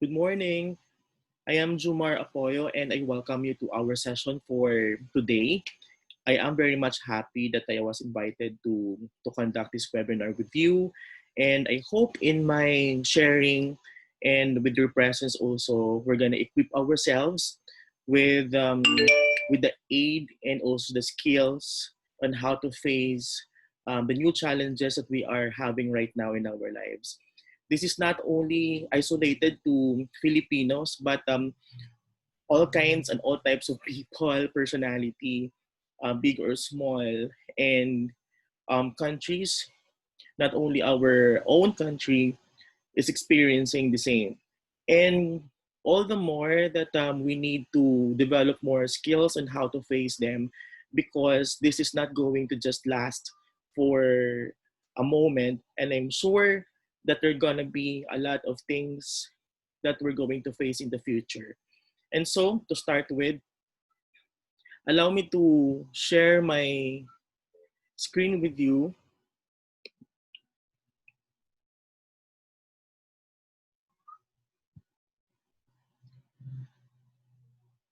Good morning. I am Jumar Apoyo and I welcome you to our session for today. I am very much happy that I was invited to conduct this webinar with you. And I hope in my sharing and with your presence also, we're going to equip ourselves with, um, with the aid and also the skills on how to face the new challenges that we are having right now in our lives. This is not only isolated to Filipinos, but all kinds and all types of people, personality, big or small, and countries, not only our own country, is experiencing the same. And all the more that we need to develop more skills on how to face them because this is not going to just last for a moment. And I'm sure that there are going to be a lot of things that we're going to face in the future. And so, to start with, allow me to share my screen with you.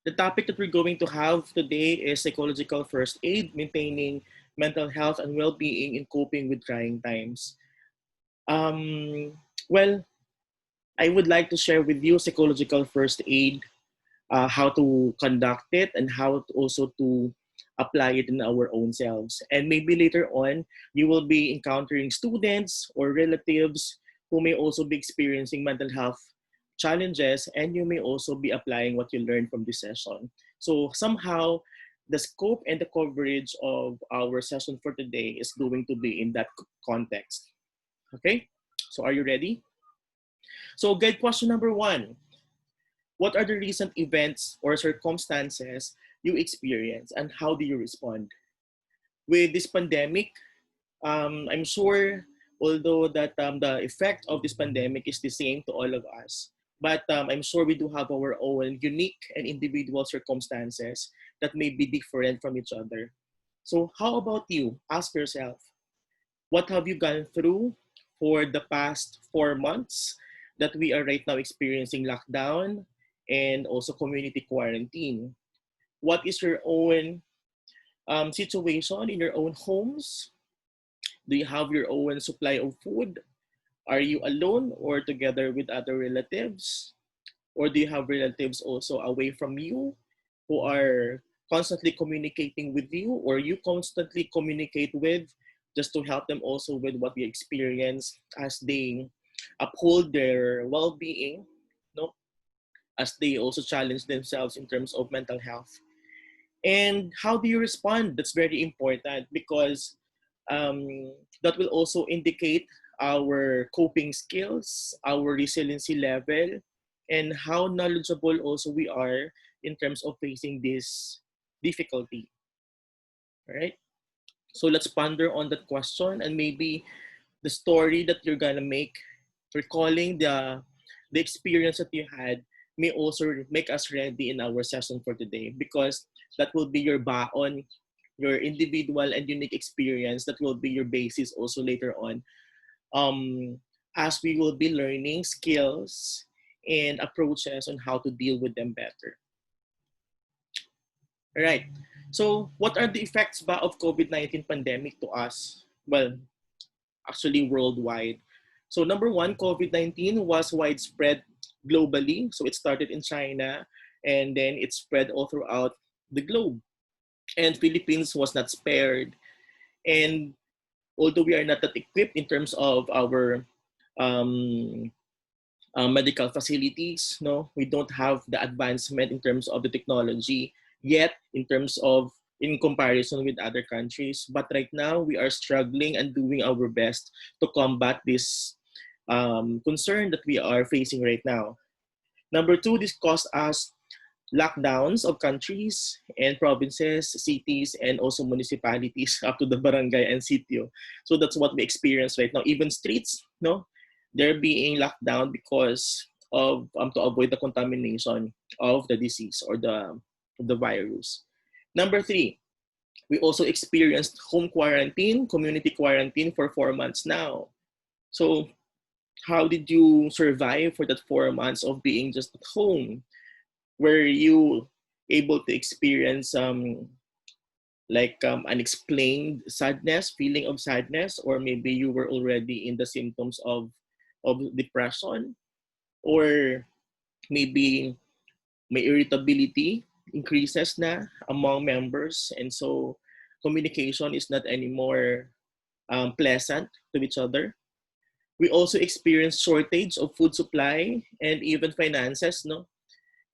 The topic that we're going to have today is psychological first aid, maintaining mental health and well-being in coping with trying times. Um, well, I would like to share with you psychological first aid, how to conduct it, and how to also to apply it in our own selves. And maybe later on, you will be encountering students or relatives who may also be experiencing mental health challenges, and you may also be applying what you learned from this session. So somehow, the scope and the coverage of our session for today is going to be in that context. Okay? So are you ready? So guide question number one. What are the recent events or circumstances you experience and how do you respond? With this pandemic, I'm sure, although that the effect of this pandemic is the same to all of us, but I'm sure we do have our own unique and individual circumstances that may be different from each other. So how about you? Ask yourself, what have you gone through for the past 4 months that we are right now experiencing lockdown and also community quarantine? What is your own situation in your own homes? Do you have your own supply of food? Are you alone or together with other relatives? Or do you have relatives also away from you who are constantly communicating with you or you constantly communicate with just to help them also with what you experience as they uphold their well-being, no? As they also challenge themselves in terms of mental health. And how do you respond? That's very important because um, that will also indicate our coping skills, our resiliency level, and how knowledgeable also we are in terms of facing this difficulty. All right. So let's ponder on that question and maybe the story that you're gonna make, recalling the experience that you had may also make us ready in our session for today because that will be your baon, your individual and unique experience that will be your basis also later on, um, as we will be learning skills and approaches on how to deal with them better. All right. So what are the effects ba of COVID-19 pandemic to us? Well, actually worldwide. So number one, COVID-19 was widespread globally. So it started in China and then it spread all throughout the globe. And Philippines was not spared. And although we are not that equipped in terms of our um, medical facilities, no, we don't have the advancement in terms of the technology yet in terms of in comparison with other countries. But right now, we are struggling and doing our best to combat this concern that we are facing right now. Number two, this caused us lockdowns of countries and provinces, cities, and also municipalities up to the barangay and sitio. So that's what we experience right now. Even streets, no, they're being locked down because of to avoid the contamination of the disease or the virus. Number three, we also experienced home quarantine, community quarantine for 4 months now. So how did you survive for that 4 months of being just at home? Were you able to experience unexplained sadness, feeling of sadness, or maybe you were already in the symptoms of depression, or maybe may irritability increases na among members, and so communication is not anymore pleasant to each other. We also experience shortage of food supply and even finances, no?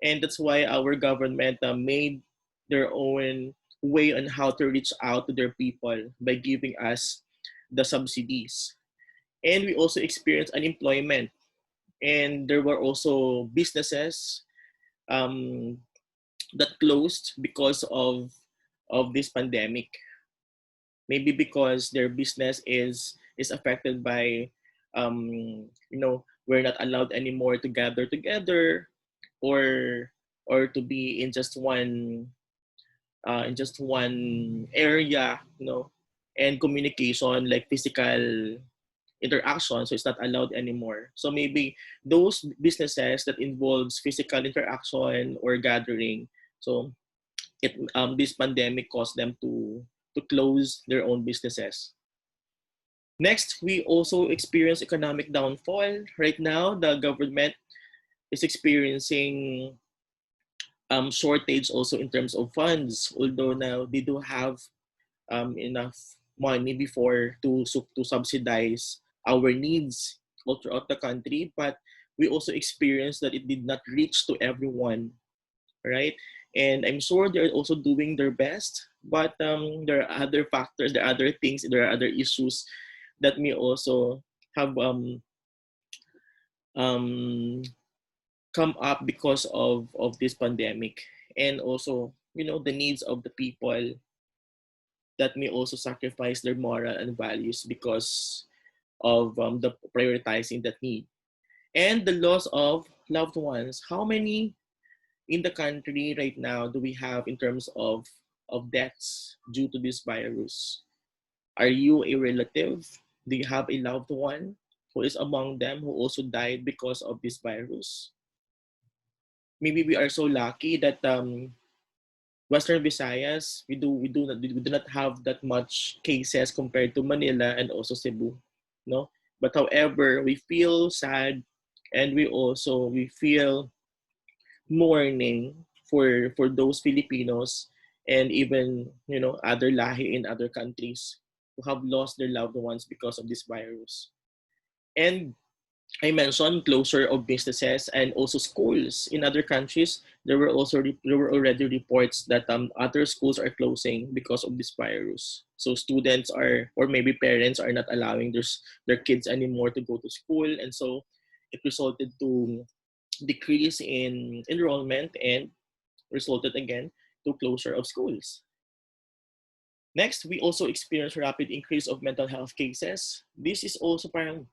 And that's why our government made their own way on how to reach out to their people by giving us the subsidies. And we also experience unemployment, and there were also businesses um, that closed because of this pandemic. Maybe because their business is affected by we're not allowed anymore to gather together, or to be in just one area, and communication like physical interaction, so it's not allowed anymore. So maybe those businesses that involves physical interaction or gathering, so this pandemic caused them to close their own businesses. Next, we also experience economic downfall. Right now, the government is experiencing shortage also in terms of funds, although now they do have enough money before to subsidize our needs all throughout the country, but we also experienced that it did not reach to everyone, right? And I'm sure they're also doing their best, but there are other factors, there are other things, there are other issues that may also have um, come up because of this pandemic, and also the needs of the people that may also sacrifice their moral and values because of the prioritizing that need, and the loss of loved ones. How many in the country right now do we have in terms of deaths due to this virus? Are you a relative? Do you have a loved one who is among them who also died because of this virus? Maybe we are so lucky that Western Visayas, we do not have that much cases compared to Manila and also Cebu, no. But however, we feel sad, and we feel mourning for those Filipinos, and even other lahi in other countries who have lost their loved ones because of this virus. And I mentioned closure of businesses and also schools in other countries. There were already reports that other schools are closing because of this virus. So students are, or maybe parents are not allowing their kids anymore to go to school, and so it resulted to decrease in enrollment, and resulted again to closure of schools. Next, we also experience rapid increase of mental health cases. This is also parang,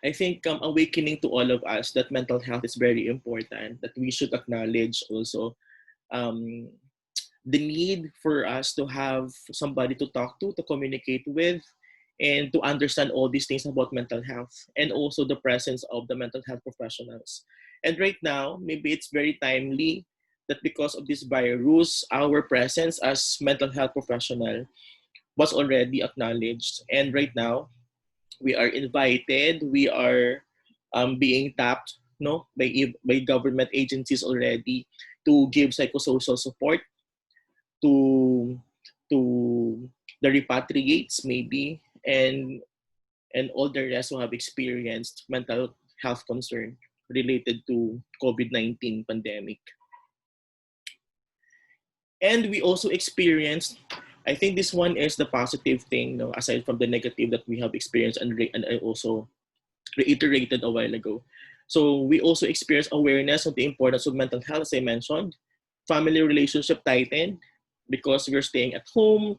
I think, awakening to all of us that mental health is very important, that we should acknowledge also um, the need for us to have somebody to talk to communicate with, and to understand all these things about mental health, and also the presence of the mental health professionals. And right now, maybe it's very timely that because of this virus, our presence as mental health professional was already acknowledged. And right now, we are invited, we are being tapped, no, by government agencies already to give psychosocial support to to the repatriates maybe, and all the rest who have experienced mental health concern related to COVID-19 pandemic. And we also experienced, I think this one is the positive thing, no, aside from the negative that we have experienced, and I also reiterated a while ago. So we also experienced awareness of the importance of mental health, as I mentioned. Family relationship tightened because we're staying at home.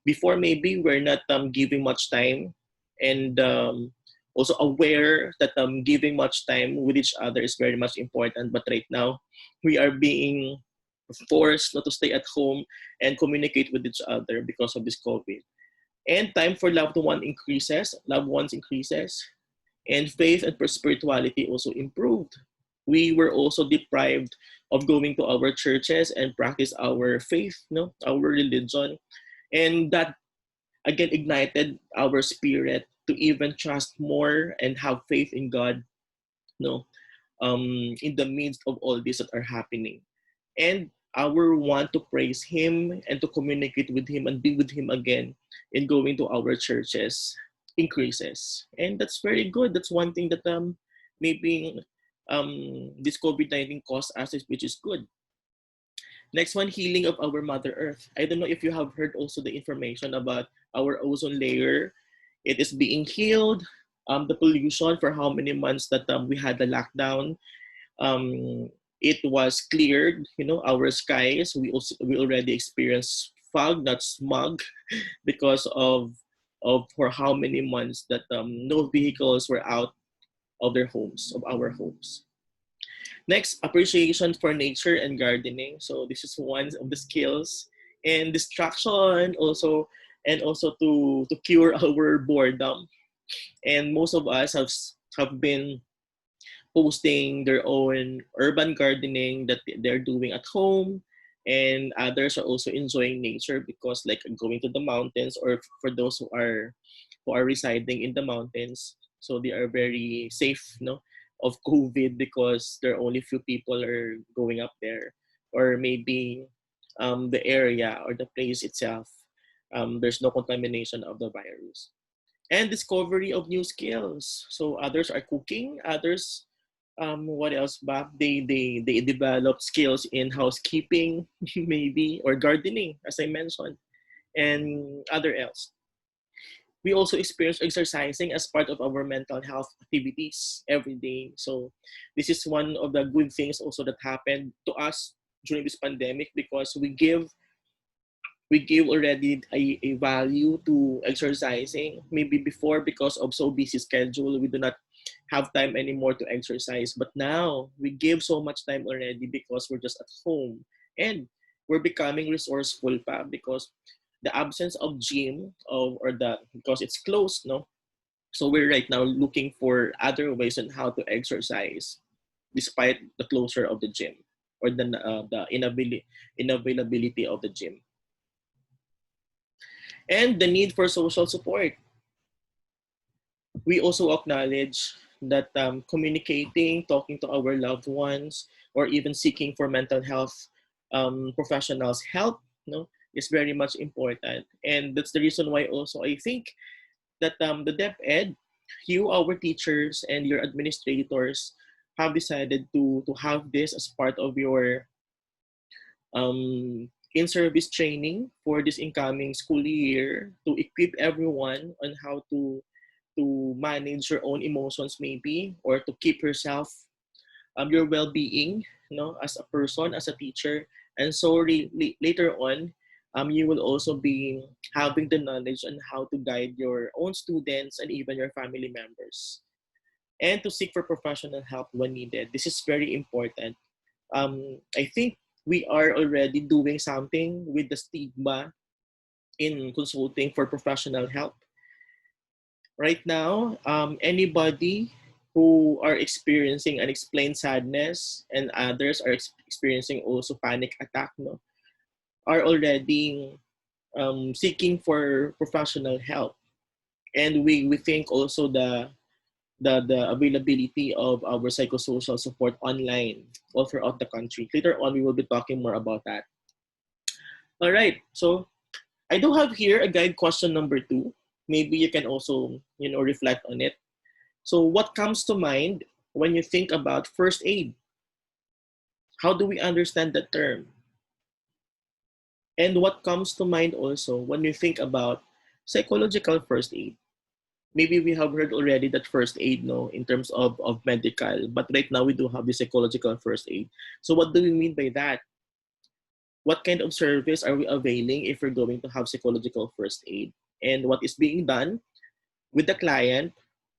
Before, maybe we're not giving much time, and also aware that giving much time with each other is very much important. But right now, we are being forced not to stay at home and communicate with each other because of this COVID. And time for loved ones increases. And faith and spirituality also improved. We were also deprived of going to our churches and practice our faith, no, our religion, and that again ignited our spirit to even trust more and have faith in God, no, in the midst of all this that are happening. And our want to praise Him and to communicate with Him and be with Him again in going to our churches increases. And that's very good. That's one thing that maybe this COVID-19 caused us, which is good. Next one, healing of our Mother Earth. I don't know if you have heard also the information about our ozone layer. It is being healed. The pollution for how many months that we had the lockdown, um, it was cleared. You know, our skies. We already experienced fog, not smog, because of for how many months that no vehicles were out of their homes, of our homes. Next, appreciation for nature and gardening. So this is one of the skills. And distraction also, and also to cure our boredom. And most of us have been posting their own urban gardening that they're doing at home, and others are also enjoying nature because like going to the mountains, or for those who are residing in the mountains, so they are very safe, no, of COVID because there are only few people are going up there, or maybe the area or the place itself, there's no contamination of the virus. And discovery of new skills. So others are cooking, others what else ba? They develop skills in housekeeping maybe, or gardening as I mentioned, and other else. We also experience exercising as part of our mental health activities every day. So this is one of the good things also that happened to us during this pandemic, because we give already a value to exercising. Maybe before, because of so busy schedule, we do not have time anymore to exercise. But now we give so much time already because we're just at home. And we're becoming resourceful pa, because the absence of gym, or the because it's closed, no? So we're right now looking for other ways on how to exercise despite the closure of the gym, or the inavailability of the gym. And the need for social support. We also acknowledge that communicating, talking to our loved ones, or even seeking for mental health professionals' help, is very much important. And that's the reason why also I think that the DepEd, you, our teachers, and your administrators have decided to have this as part of your in-service training for this incoming school year, to equip everyone on how to manage your own emotions maybe, or to keep yourself, your well-being, as a person, as a teacher. And so later on, you will also be having the knowledge on how to guide your own students and even your family members, and to seek for professional help when needed. This is very important. I think we are already doing something with the stigma in consulting for professional help. Right now, anybody who are experiencing unexplained sadness, and others are experiencing also panic attack, are already seeking for professional help. And we think also the availability of our psychosocial support online all throughout the country. Later on, we will be talking more about that. All right, so I do have here a guide question number 2. Maybe you can also, reflect on it. So what comes to mind when you think about first aid? How do we understand the term? And what comes to mind also when you think about psychological first aid? Maybe we have heard already that first aid, no, in terms of medical, but right now we do have the psychological first aid. So what do we mean by that? What kind of service are we availing if we're going to have psychological first aid? And what is being done with the client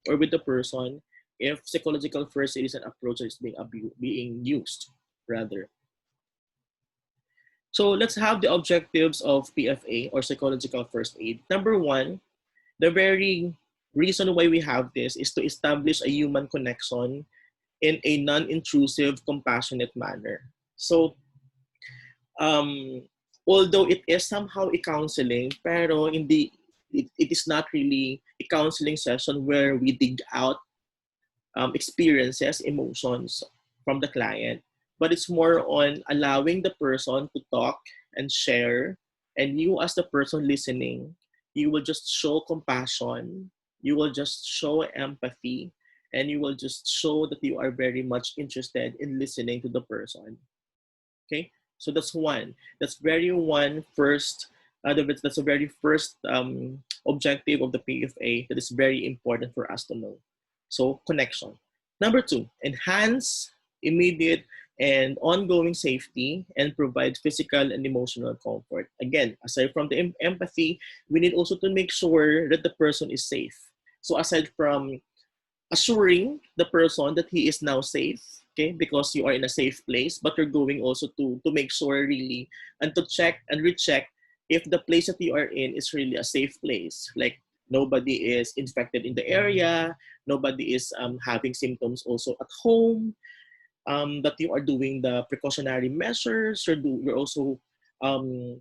or with the person if psychological first aid is an approach that is being used, rather. So let's have the objectives of PFA, or psychological first aid. Number 1, the very reason why we have this is to establish a human connection in a non-intrusive, compassionate manner. So, um, although it is somehow a counseling, pero it is not really a counseling session where we dig out experiences, emotions from the client, but it's more on allowing the person to talk and share. And you, as the person listening, you will just show compassion, you will just show empathy, and you will just show that you are very much interested in listening to the person. Okay, so that's one. That's very one first. That's a very first objective of the PFA that is very important for us to know. So connection. Number two, enhance immediate and ongoing safety and provide physical and emotional comfort. Again, aside from the empathy, we need also to make sure that the person is safe. So aside from assuring the person that he is now safe, okay, because you are in a safe place, but you're going also to make sure really and to check and recheck if the place that you are in is really a safe place. Like nobody is infected in the area, nobody is having symptoms also at home, that you are doing the precautionary measures, you're also um,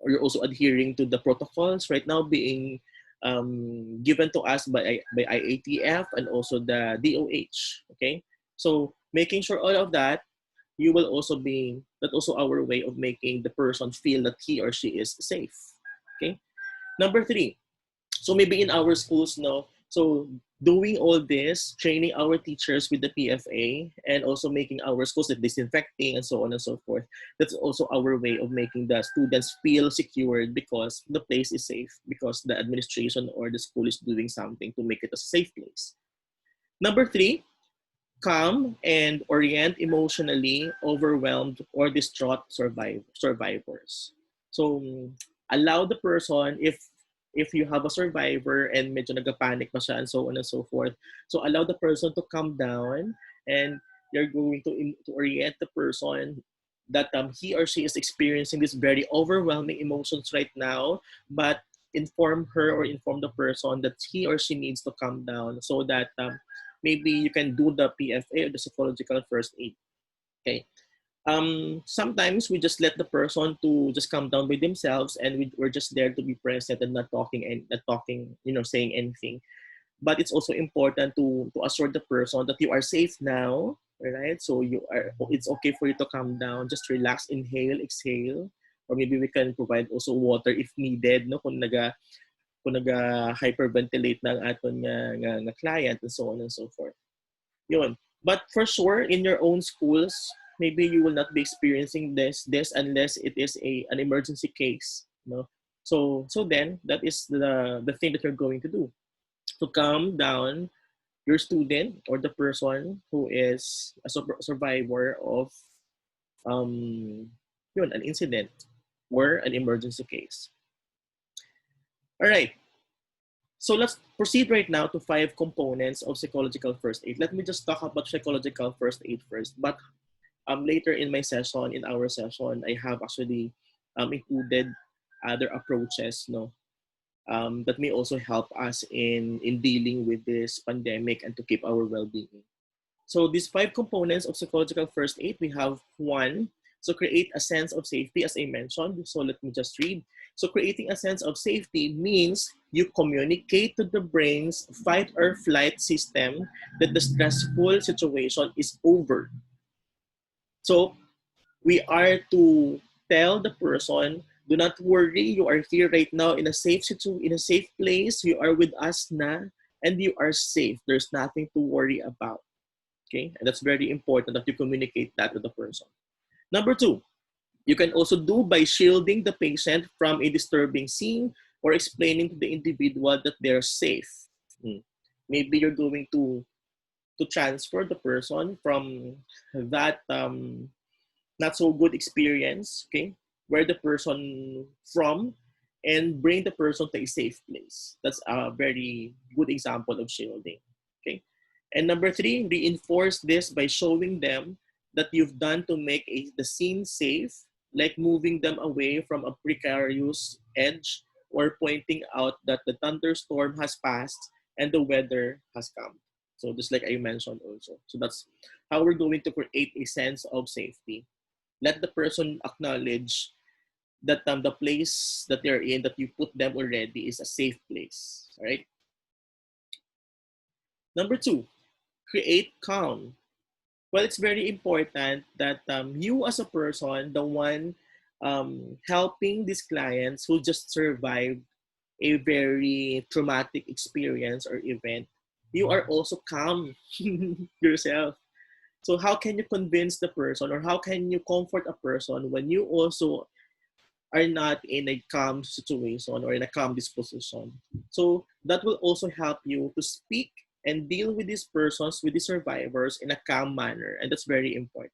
you're also adhering to the protocols right now being given to us by IATF and also the DOH. Okay, so making sure all of that, you will also be that also our way of making the person feel that he or she is safe. Okay, number three, so maybe in our schools, no. So doing all this, training our teachers with the PFA, and also making our schools disinfecting and so on and so forth. That's also our way of making the students feel secured because the place is safe, because the administration or the school is doing something to make it a safe place. Number three, calm and orient emotionally overwhelmed or distraught survivors. So allow the person, if you have a survivor and medyo nagapanic pa siya and so on and so forth, so allow the person to calm down, and you're going to orient the person that he or she is experiencing this very overwhelming emotions right now, but inform her or inform the person that he or she needs to calm down so that maybe you can do the PFA or the psychological first aid. Okay. Sometimes we just let the person to just calm down by themselves, and we're just there to be present and not talking and not talking, saying anything. But it's also important to assure the person that you are safe now, right? So it's okay for you to calm down, just relax, inhale, exhale, or maybe we can provide also water if needed, no? Kung naga hyperventilate ng aton nga client and so on and so forth. Yun. But for sure, in your own schools, maybe you will not be experiencing this unless it is an emergency case. No? So then that is the thing that you're going to do. To calm down your student or the person who is a survivor of an incident or an emergency case. All right. So let's proceed right now to 5 components of psychological first aid. Let me just talk about psychological first aid first. But later in my session, in our session, I have actually included other approaches, that may also help us in dealing with this pandemic and to keep our well-being. So these 5 components of psychological first aid, we have one, so create a sense of safety, as I mentioned. So let me just read. So creating a sense of safety means you communicate to the brain's fight or flight system that the stressful situation is over. So we are to tell the person, do not worry, you are here right now in a in a safe place. You are with us na, and you are safe. There's nothing to worry about. Okay, and that's very important that you communicate that to the person. Number 2, you can also do by shielding the patient from a disturbing scene or explaining to the individual that they're safe. Maybe you're going to transfer the person from that not so good experience, okay, where the person from, and bring the person to a safe place. That's a very good example of shielding. Okay. And number 3, reinforce this by showing them that you've done to make the scene safe, like moving them away from a precarious edge or pointing out that the thunderstorm has passed and the weather has come. So just like I mentioned also. So that's how we're going to create a sense of safety. Let the person acknowledge that the place that they're in, that you put them already, is a safe place. All right. Number two, create calm. Well, it's very important that you as a person, the one helping these clients who just survived a very traumatic experience or event, you are also calm yourself. So how can you convince the person, or how can you comfort a person when you also are not in a calm situation or in a calm disposition? So that will also help you to speak and deal with these persons, with the survivors, in a calm manner, and that's very important.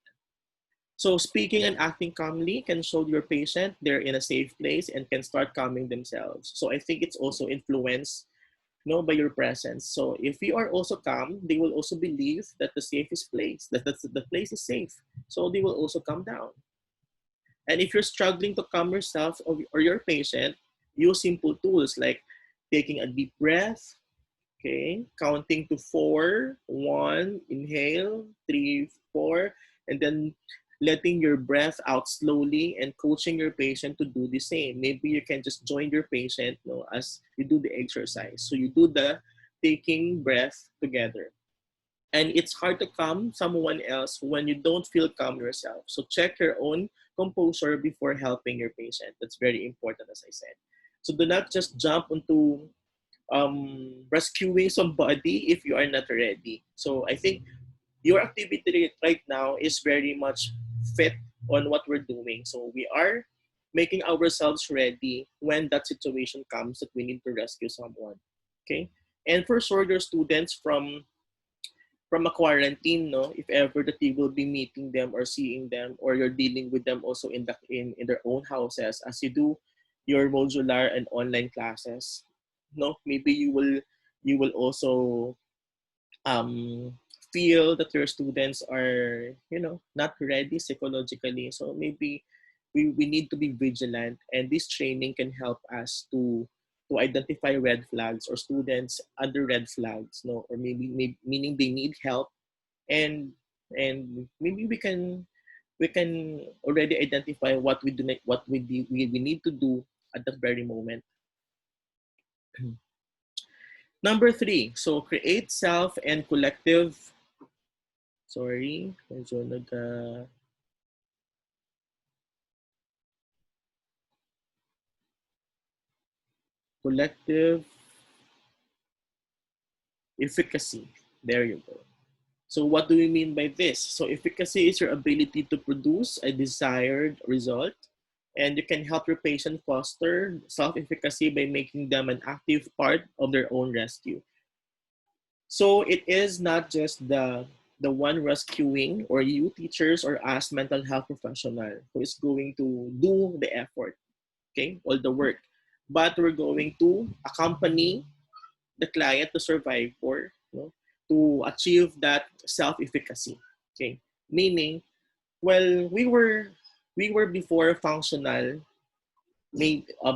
So speaking and acting calmly can show your patient they're in a safe place and can start calming themselves. So I think it's also influenced, by your presence. So if you are also calm, they will also believe that the safest place, that the place is safe. So they will also calm down. And if you're struggling to calm yourself or your patient, use simple tools like taking a deep breath, okay, counting to four, one, inhale, three, four, and then letting your breath out slowly and coaching your patient to do the same. Maybe you can just join your patient, as you do the exercise. So you do the taking breath together. And it's hard to calm someone else when you don't feel calm yourself. So check your own composure before helping your patient. That's very important, as I said. So do not just jump into rescuing somebody if you are not ready. So I think your activity right now is very much fit on what we're doing. So we are making ourselves ready when that situation comes that we need to rescue someone. Okay. And for sure, your students from a quarantine, no, if ever that you will be meeting them or seeing them, or you're dealing with them also in their own houses as you do your modular and online classes, no, maybe you will also um feel that your students are not ready psychologically. So maybe we need to be vigilant, and this training can help us to identify red flags or students under red flags, no, or maybe meaning they need help, and maybe we can already identify what we do what we need to do at that very moment. Number three, so create self and collective. Sorry, medyo collective efficacy. There you go. So what do we mean by this? So efficacy is your ability to produce a desired result, and you can help your patient foster self-efficacy by making them an active part of their own rescue. So it is not just the one rescuing, or you teachers or us mental health professional, who is going to do the effort, okay, all the work, but we're going to accompany the client to survive, or to achieve that self-efficacy. Okay, meaning, well, we were before functional,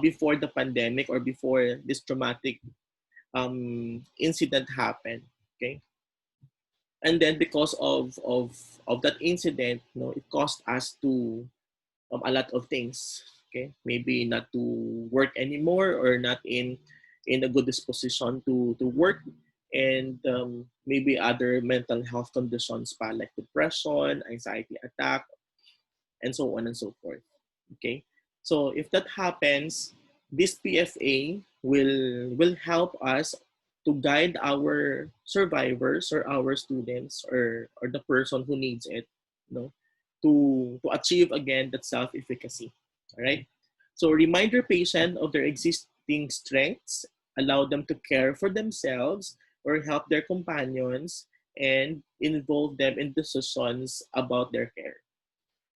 before the pandemic or before this traumatic incident happened. Okay, and then because of that incident, it caused us to a lot of things. Okay, maybe not to work anymore, or not in a good disposition to work, and maybe other mental health conditions pa, like depression, anxiety attack, and so on and so forth. Okay, so if that happens, this PFA will help us to guide our survivors or our students, or the person who needs it, to achieve again that self-efficacy. All right. So remind your patient of their existing strengths, allow them to care for themselves or help their companions, and involve them in decisions about their care.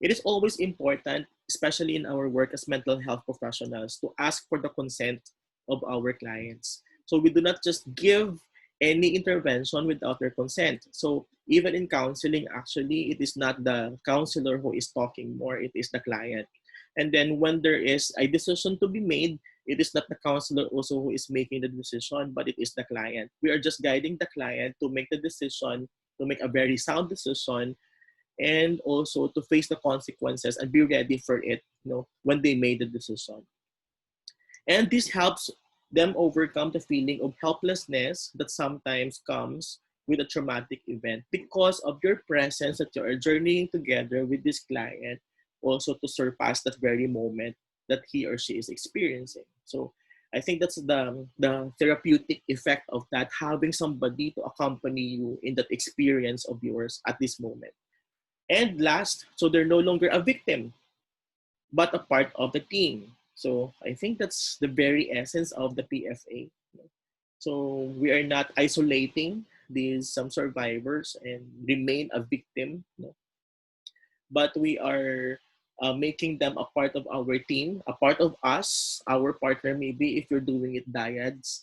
It is always important, especially in our work as mental health professionals, to ask for the consent of our clients. So we do not just give any intervention without their consent. So even in counseling, actually, it is not the counselor who is talking more, it is the client. And then when there is a decision to be made, It is not the counselor also who is making the decision, but it is the client. We are just guiding the client to make the decision, to make a very sound decision, and also to face the consequences and be ready for it, when they made the decision. And this helps them overcome the feeling of helplessness that sometimes comes with a traumatic event because of your presence that you are journeying together with this client, also to surpass that very moment that he or she is experiencing. So I think that's the therapeutic effect of that, having somebody to accompany you in that experience of yours at this moment. And last, so they're no longer a victim, but a part of the team. So I think that's the very essence of the PFA. So we are not isolating these some survivors and remain a victim, but we are making them a part of our team, a part of us, our partner maybe if you're doing it dyads,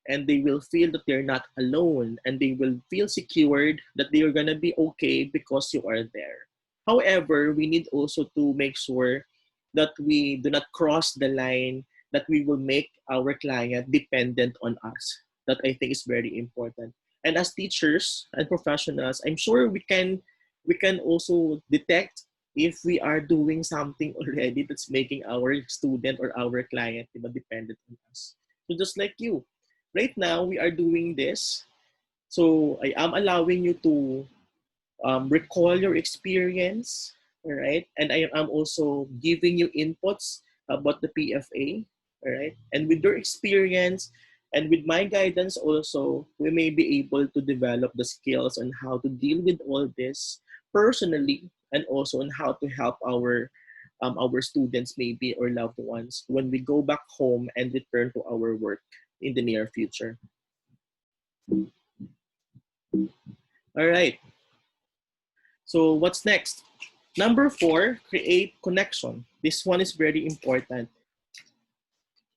and they will feel that they're not alone and they will feel secured that they are gonna be okay because you are there. However, we need also to make sure that we do not cross the line that we will make our client dependent on us. That I think is very important. And as teachers and professionals, I'm sure we can also detect if we are doing something already that's making our student or our client dependent on us. So just like you, right now we are doing this. So I am allowing you to recall your experience, all right? And I am also giving you inputs about the PFA, all right? And with your experience and with my guidance also, we may be able to develop the skills on how to deal with all this personally and also on how to help our students maybe or loved ones when we go back home and return to our work in the near future. All right. So what's next? Number 4, create connection. This one is very important.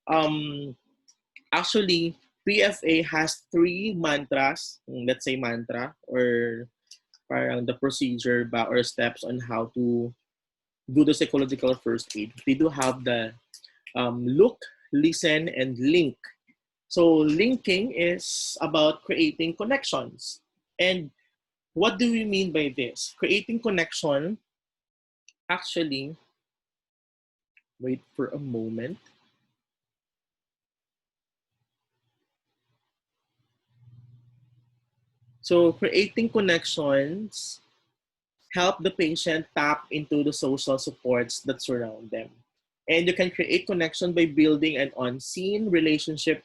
Um, Actually, PFA has 3 mantras. Let's say mantra or parang the procedure ba or steps on how to do the psychological first aid. They do have the look, listen, and link. So linking is about creating connections. And what do we mean by this? Creating connection, actually, wait for a moment. So creating connections help the patient tap into the social supports that surround them. And you can create connection by building an unseen relationship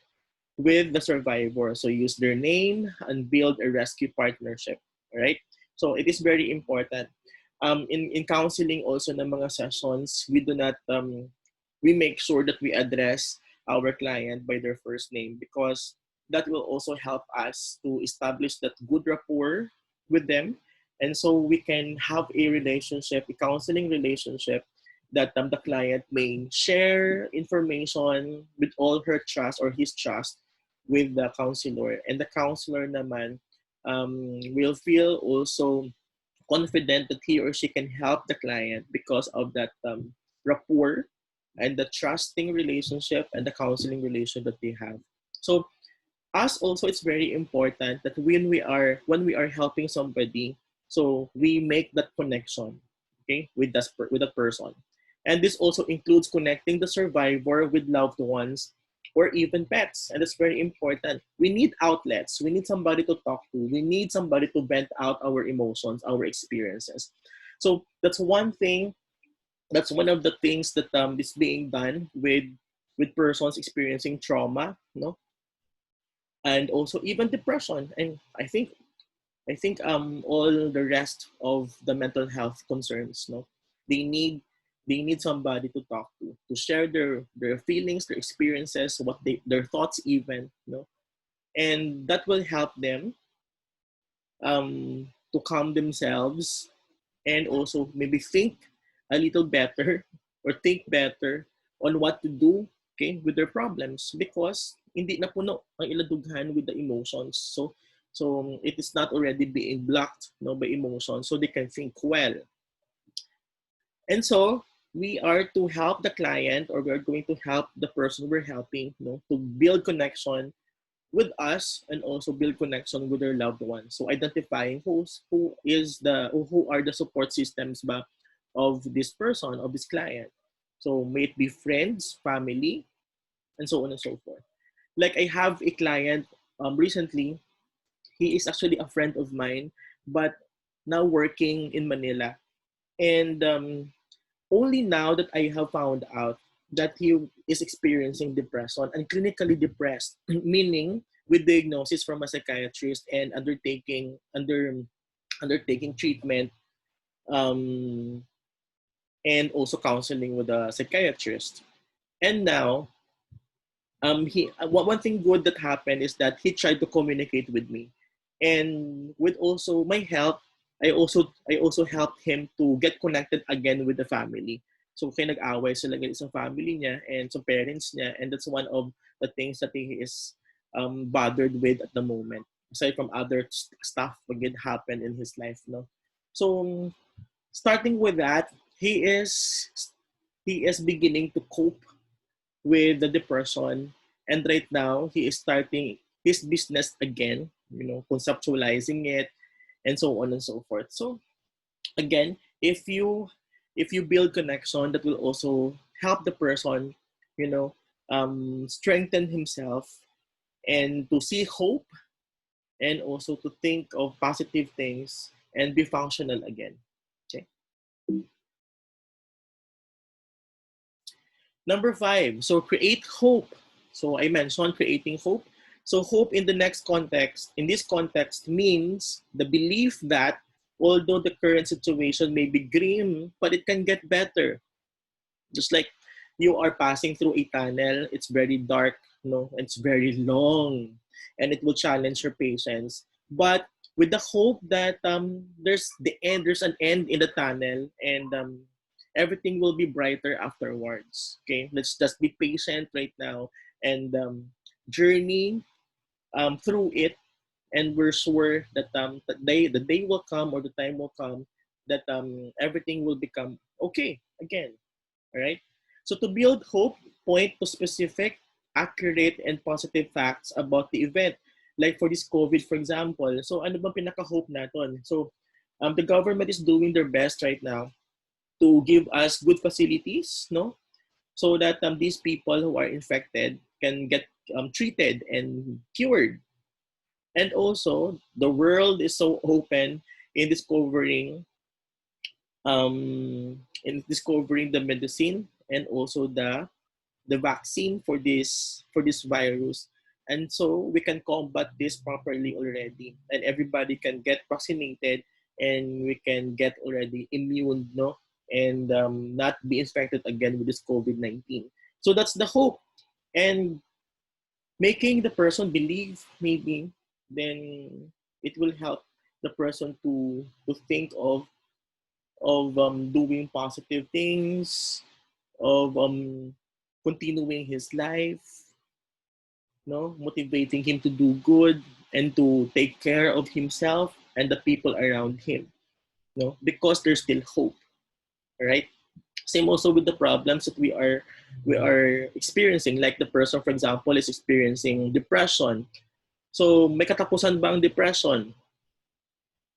with the survivor. So use their name and build a rescue partnership. Right? So it is very important. In counseling also ng mga sessions, we do not we make sure that we address our client by their first name because that will also help us to establish that good rapport with them. And so we can have a relationship, a counseling relationship that the client may share information with all her trust or his trust with the counselor. And the counselor naman will feel also confident that he or she can help the client because of that rapport and the trusting relationship and the counseling relation that they have. So us also, it's very important that when we are helping somebody, so we make that connection, okay, with that person. And this also includes connecting the survivor with loved ones or even pets. And it's very important. We need outlets. We need somebody to talk to. We need somebody to vent out our emotions, our experiences. So that's one thing. That's one of the things that is being done with persons experiencing trauma, and also even depression. And I think all the rest of the mental health concerns, they need they need somebody to talk to share their feelings, their experiences, their thoughts even, and that will help them to calm themselves and also maybe think a little better or think better on what to do, okay, with their problems because hindi na puno ang iladughan with the emotions. So it is not already being blocked, by emotions, so they can think well. And so we are to help the client, or we are going to help the person we're helping, to build connection with us and also build connection with their loved ones. So identifying who are the support systems ba of this person, of this client. So may it be friends, family, and so on and so forth. Like I have a client recently. He is actually a friend of mine, but now working in Manila. And only now that I have found out that he is experiencing depression and clinically depressed, meaning with diagnosis from a psychiatrist and undertaking treatment, um, and also counseling with a psychiatrist. And now, one thing good that happened is that he tried to communicate with me, and with also my help, I also helped him to get connected again with the family. So kaya nag-away sila again sa family niya and sa parents niya, and that's one of the things that he is bothered with at the moment. Aside from other stuff that did happen in his life, no. So starting with that, he is he is beginning to cope with the depression, and right now he is starting his business again, conceptualizing it, and so on and so forth. So again, if you build connection, that will also help the person, you know strengthen himself, and to see hope, and also to think of positive things and be functional again. Okay. Number 5, so create hope. So I mentioned creating hope. So hope in this context means the belief that although the current situation may be grim, but it can get better. Just like you are passing through a tunnel, it's very dark, it's very long, and it will challenge your patience. But with the hope that there's an end in the tunnel, and everything will be brighter afterwards. Okay, let's just be patient right now, and journey through it, and we're sure that the day will come, or the time will come, that everything will become okay again. All right. So to build hope, point to specific, accurate, and positive facts about the event. Like for this COVID, for example. So ano bang pinaka-hope natin? So the government is doing their best right now to give us good facilities, no? So that these people who are infected can get treated and cured. And also, the world is so open in discovering the medicine, and also the vaccine for this virus, and so we can combat this properly already, and everybody can get vaccinated, and we can get already immune, no, and not be infected again with this COVID-19. So that's the hope, and making the person believe, maybe then it will help the person to think of doing positive things, of continuing his life, no, motivating him to do good and to take care of himself and the people around him, no, because there's still hope, right? Same also with the problems that we are experiencing, like the person, for example, is experiencing depression. So may katapusan ba ang depression?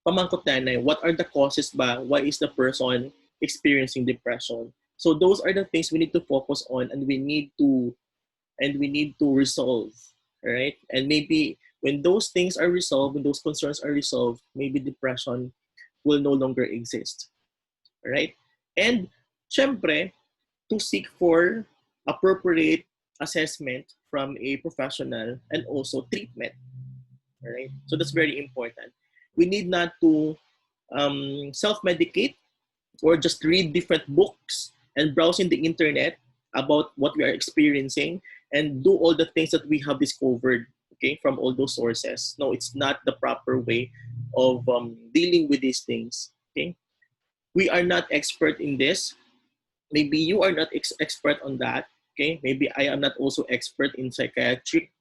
Pamangkot nanay, what are the causes ba? Why is the person experiencing depression? So those are the things we need to focus on, and we need to resolve, right? And maybe when those things are resolved, when those concerns are resolved, maybe depression will no longer exist, right? And syempre, to seek for appropriate assessment from a professional, and also treatment, right? So that's very important. We need not to self-medicate, or just read different books and browse in the internet about what we are experiencing, and do all the things that we have discovered, okay, from all those sources. No, it's not the proper way of dealing with these things. Okay, we are not expert in this. Maybe you are not expert on that. Okay, maybe I am not also expert in psychiatric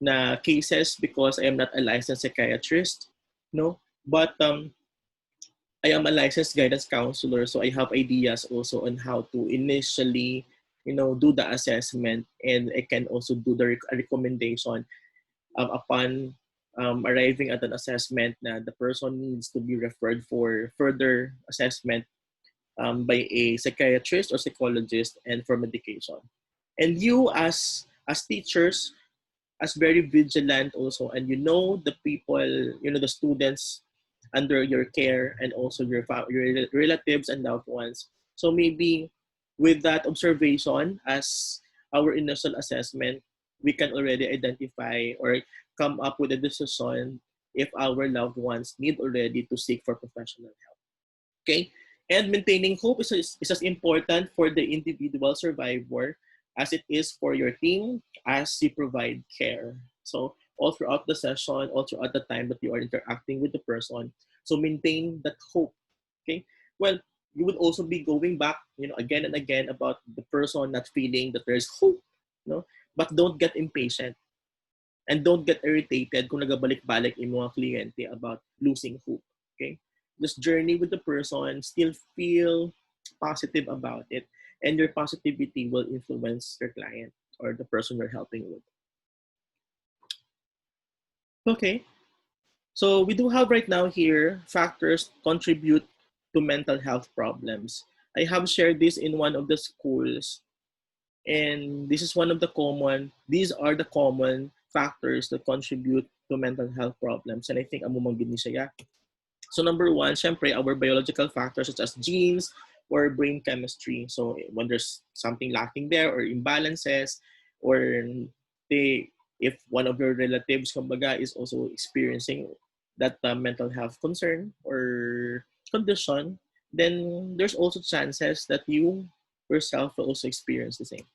na cases, because I am not a licensed psychiatrist. No, but I am a licensed guidance counselor, so I have ideas also on how to initially, do the assessment, and I can also do the recommendation upon arriving at an assessment na the person needs to be referred for further assessment by a psychiatrist or psychologist and for medication. And you as teachers, as very vigilant also, and the people, the students under your care, and also your relatives and loved ones. So maybe with that observation as our initial assessment, we can already identify or come up with a decision if our loved ones need already to seek for professional help. Okay? And maintaining hope is as important for the individual survivor as it is for your team as you provide care. So all throughout the session, all throughout the time that you are interacting with the person, so maintain that hope. Okay? Well, you would also be going back, again and again about the person not feeling that there's hope, but don't get impatient and don't get irritated kung nagabalik-balik yung mga kliyente about losing hope. Okay? Just journey with the person, still feel positive about it, and your positivity will influence your client or the person you're helping with. Okay, so we do have right now here factors contribute to mental health problems. I have shared this in one of the schools, and this is one of the these are the common factors that contribute to mental health problems. And I think amumang ni siya. So number one, syempre, our biological factors such as genes or brain chemistry. So when there's something lacking there or imbalances, or they, if one of your relatives, kumbaga, is also experiencing that mental health concern or condition, then there's also chances that you yourself will also experience the same.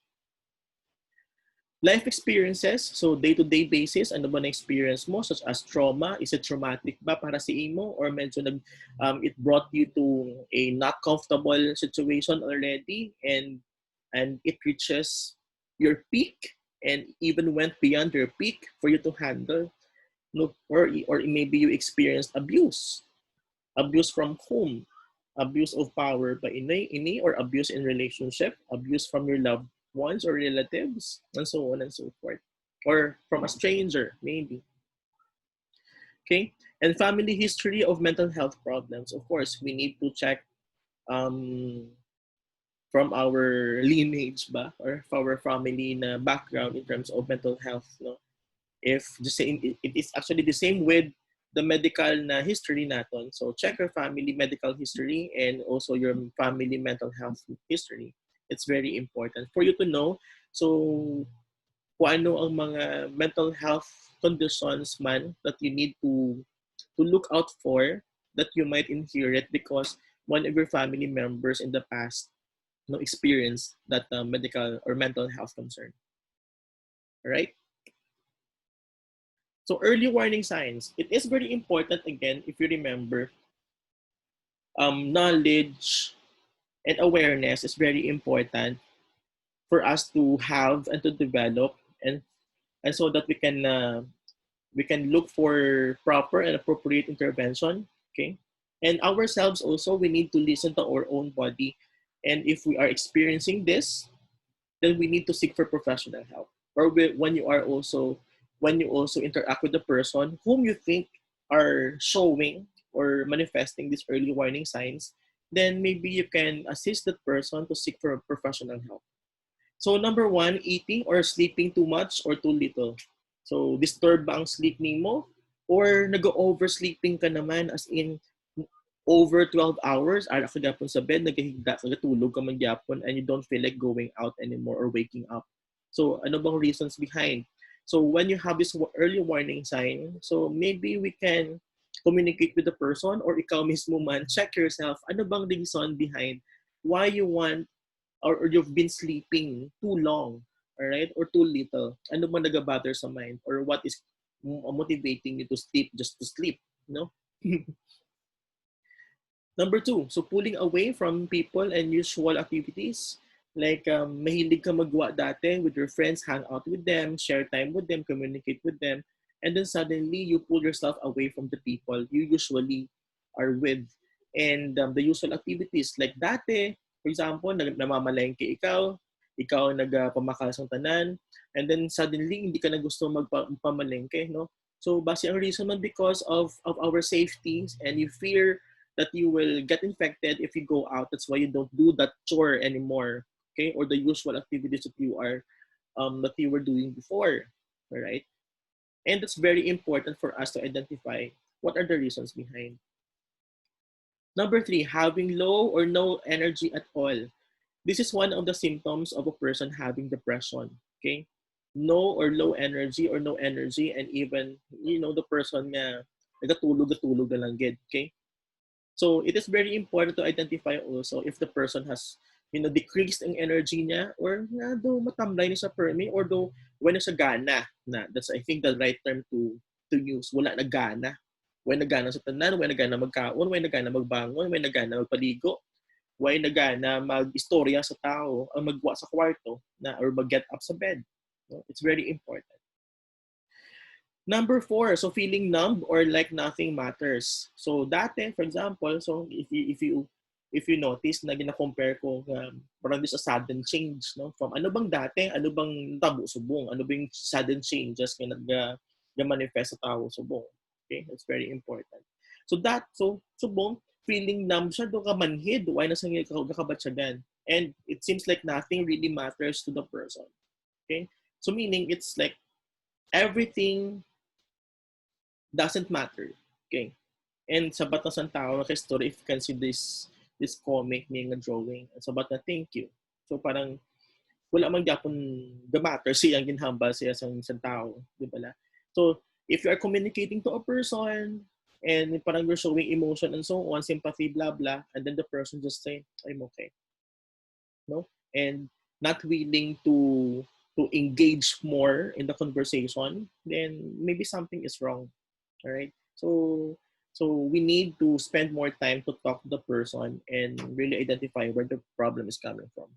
Life experiences, so day-to-day basis, ano ba na-experience mo, such as trauma? Is it traumatic ba para sa imo? Or medyo it brought you to a not comfortable situation already, and it reaches your peak and even went beyond your peak for you to handle? No, or maybe you experienced abuse from whom? Abuse of power by ini, or abuse in relationship, abuse from your loved ones or relatives, and so on and so forth. Or from a stranger, maybe. Okay? And family history of mental health problems. Of course, we need to check um, from our lineage ba, or from our family na background in terms of mental health. No? If the same, it is actually the same with the medical na history natin. So check your family medical history and also your family mental health history. It's very important for you to know. So kung ano ang mga mental health conditions man that you need to look out for, that you might inherit because one of your family members in the past experienced that medical or mental health concern. All right? So early warning signs. It is very important, again, if you remember, knowledge and awareness is very important for us to have and to develop, and so that we can look for proper and appropriate intervention. Okay, and ourselves also, we need to listen to our own body, and if we are experiencing this, then we need to seek for professional help. Or when you also interact with the person whom you think are showing or manifesting these early warning signs, then maybe you can assist that person to seek for professional help. So number one, eating or sleeping too much or too little. So disturb ba ang sleep mo? Or nag-oversleeping ka naman, as in over 12 hours, ara ka gyapon sa bed, nagahigda ka, tulog ka man gyapon, and you don't feel like going out anymore or waking up. So ano bang reasons behind? So when you have this early warning sign, so maybe we can communicate with the person, or ikaw mismo man, check yourself, ano bang reason behind why you want, or you've been sleeping too long, all right, or too little. Ano bang nag-bother sa mind, or what is motivating you to sleep just to sleep, no? Number two, so pulling away from people and usual activities. Like, mahilig ka magwa dati with your friends, hang out with them, share time with them, communicate with them, and then suddenly you pull yourself away from the people you usually are with. And the usual activities like dati, for example, namamalengke ikaw nagpamakal sa tanan, and then suddenly hindi ka na gusto magpamalengke, no? So base ang reason man because of our safety, and you fear that you will get infected if you go out. That's why you don't do that chore anymore, okay? Or the usual activities that you were doing before, all right? And it's very important for us to identify what are the reasons behind. Number 3, having low or no energy at all. This is one of the symptoms of a person having depression. Okay? No or low energy or no energy, and even, the person na nagatulog na lang gid. Okay? So it is very important to identify also if the person has, decreased ang energy niya, or na do matamlay ni sa permi, or do when sa gana na. That's, I think, the right term to use. Wala na gana. When nagana sa tanan, when nagana magkaon, when nagana magbangon, when nagana magpaligo, why nagana mag-istorya sa tao, ang magwa sa kwarto, na, or mag-get up sa bed. No? It's very important. Number 4, so feeling numb or like nothing matters. So dati, for example, so if you notice na gina-compare ko, parang this a sudden change, no? From ano bang dati, ano bang tabo subong, ano bang sudden changes kaya nag-manifest sa tao subong. Okay, that's very important. So subong, feeling numb siya, do ka manhid, why na sa kabatsagan. And it seems like nothing really matters to the person. Okay? So meaning, it's like everything doesn't matter. Okay? And sabat na sa tao na story, if you can see this comic being a drawing, sabat na thank you. So parang, wala man gyapon the matter siyang ginhambal siya sa tao. Di ba la? So, if you are communicating to a person, and parang you're showing emotion and so on, sympathy, blah, blah, and then the person just say, I'm okay. No? And not willing to engage more in the conversation, then maybe something is wrong. All right? So we need to spend more time to talk to the person and really identify where the problem is coming from.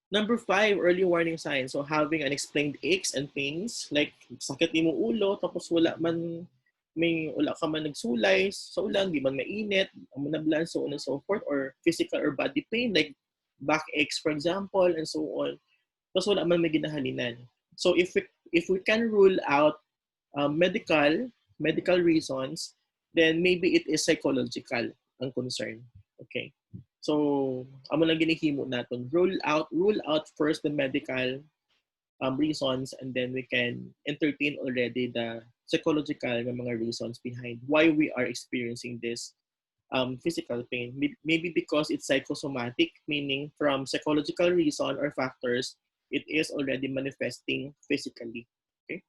Number 5, early warning signs. So having unexplained aches and pains, like sakit mo ulo, tapos wala ka man nagsulay sa ulan, di man mainit, manablan, so on and so forth, or physical or body pain, like back aches, for example, and so on. Tapos wala man may ginahalinan. So if we can rule out medical reasons, then maybe it is psychological ang concern. Okay. So, amo lang ginihimo natin. Rule out first the medical reasons, and then we can entertain already the psychological na mga reasons behind why we are experiencing this physical pain. Maybe because it's psychosomatic, meaning from psychological reason or factors, it is already manifesting physically. Okay.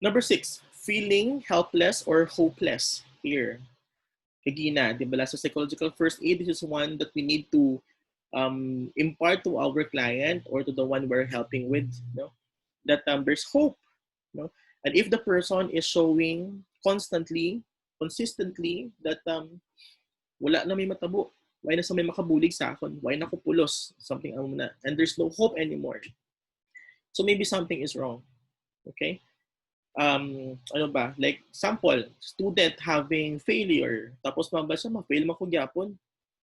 Number 6, feeling helpless or hopeless here. Kagina, di ba? Sa psychological first aid, this is one that we need to impart to our client or to the one we're helping with, that there's hope. And if the person is showing consistently that wala na may matabo, why na sa may makabulig sa akin, why na ko pulos, something and there's no hope anymore. So maybe something is wrong. Okay? Ano ba? Like, sample, student having failure. Tapos mababa siya, ma-fail makugyapon.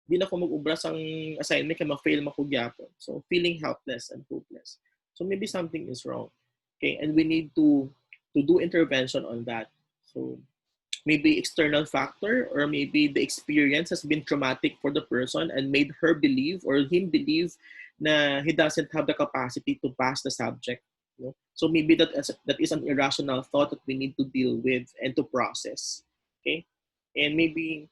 Di na ako mag-ubra sang assignment kaya ma-fail makugyapon. So, feeling helpless and hopeless. So, maybe something is wrong. Okay? And we need to do intervention on that. So, maybe external factor, or maybe the experience has been traumatic for the person and made her believe or him believe na he doesn't have the capacity to pass the subject. So maybe that is an irrational thought that we need to deal with and to process. Okay? And maybe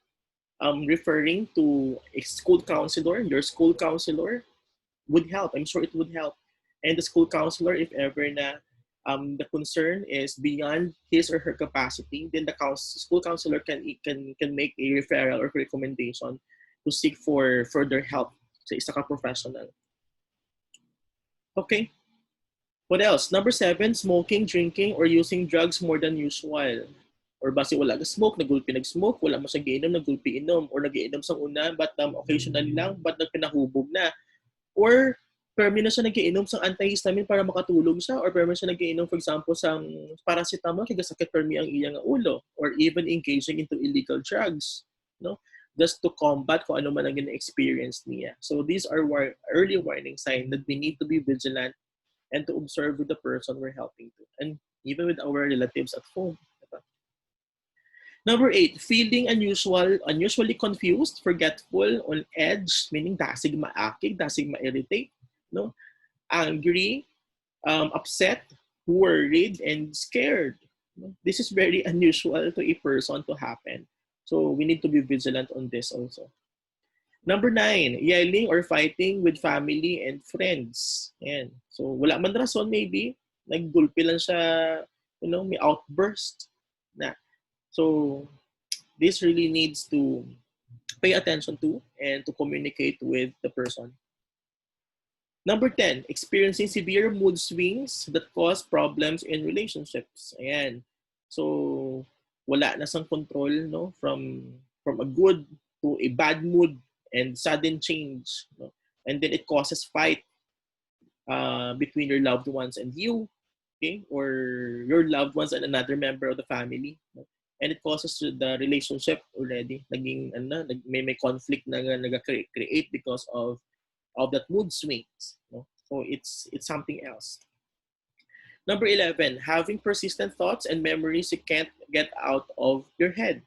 referring to a school counselor, your school counselor would help. I'm sure it would help. And the school counselor, if ever na the concern is beyond his or her capacity, then the school counselor can make a referral or recommendation to seek for further help sa isa ka professional. Okay? What else? Number 7, smoking, drinking, or using drugs more than usual. Or basi wala ka smoke, nagulpi nag-smoke, wala mo sa giinom, nagulpi inom, or nag-iinom sa una, but occasionally lang, but nagpinahubog na. Or pero na siya nag-iinom sa antihistamine para makatulog siya, or pero siya nag-iinom, for example, sa paracetamol kaya sakit permi ang iyang ulo, or even engaging into illegal drugs, no? Just to combat kung ano man ang gina-experience niya. So these are early warning signs that we need to be vigilant and to observe with the person we're helping to, and even with our relatives at home. Diba? Number 8, feeling unusually confused, forgetful, on edge, meaning dasig maakig, dasig ma-irritate, no? Angry, upset, worried, and scared. This is very unusual to a person to happen. So we need to be vigilant on this also. Number 9, yelling or fighting with family and friends. Ayan. So wala man rason, maybe naggulpi lang siya, may outburst na. So this really needs to pay attention to and to communicate with the person. Number 10, experiencing severe mood swings that cause problems in relationships. Ayan. So wala na sang control, no, from a good to a bad mood and sudden change, no? And then it causes fight between your loved ones and you, okay, or your loved ones and another member of the family, no? And it causes the relationship already naging may conflict na nag-create because of that mood swings, no? So it's something else. Number 11, having persistent thoughts and memories you can't get out of your head.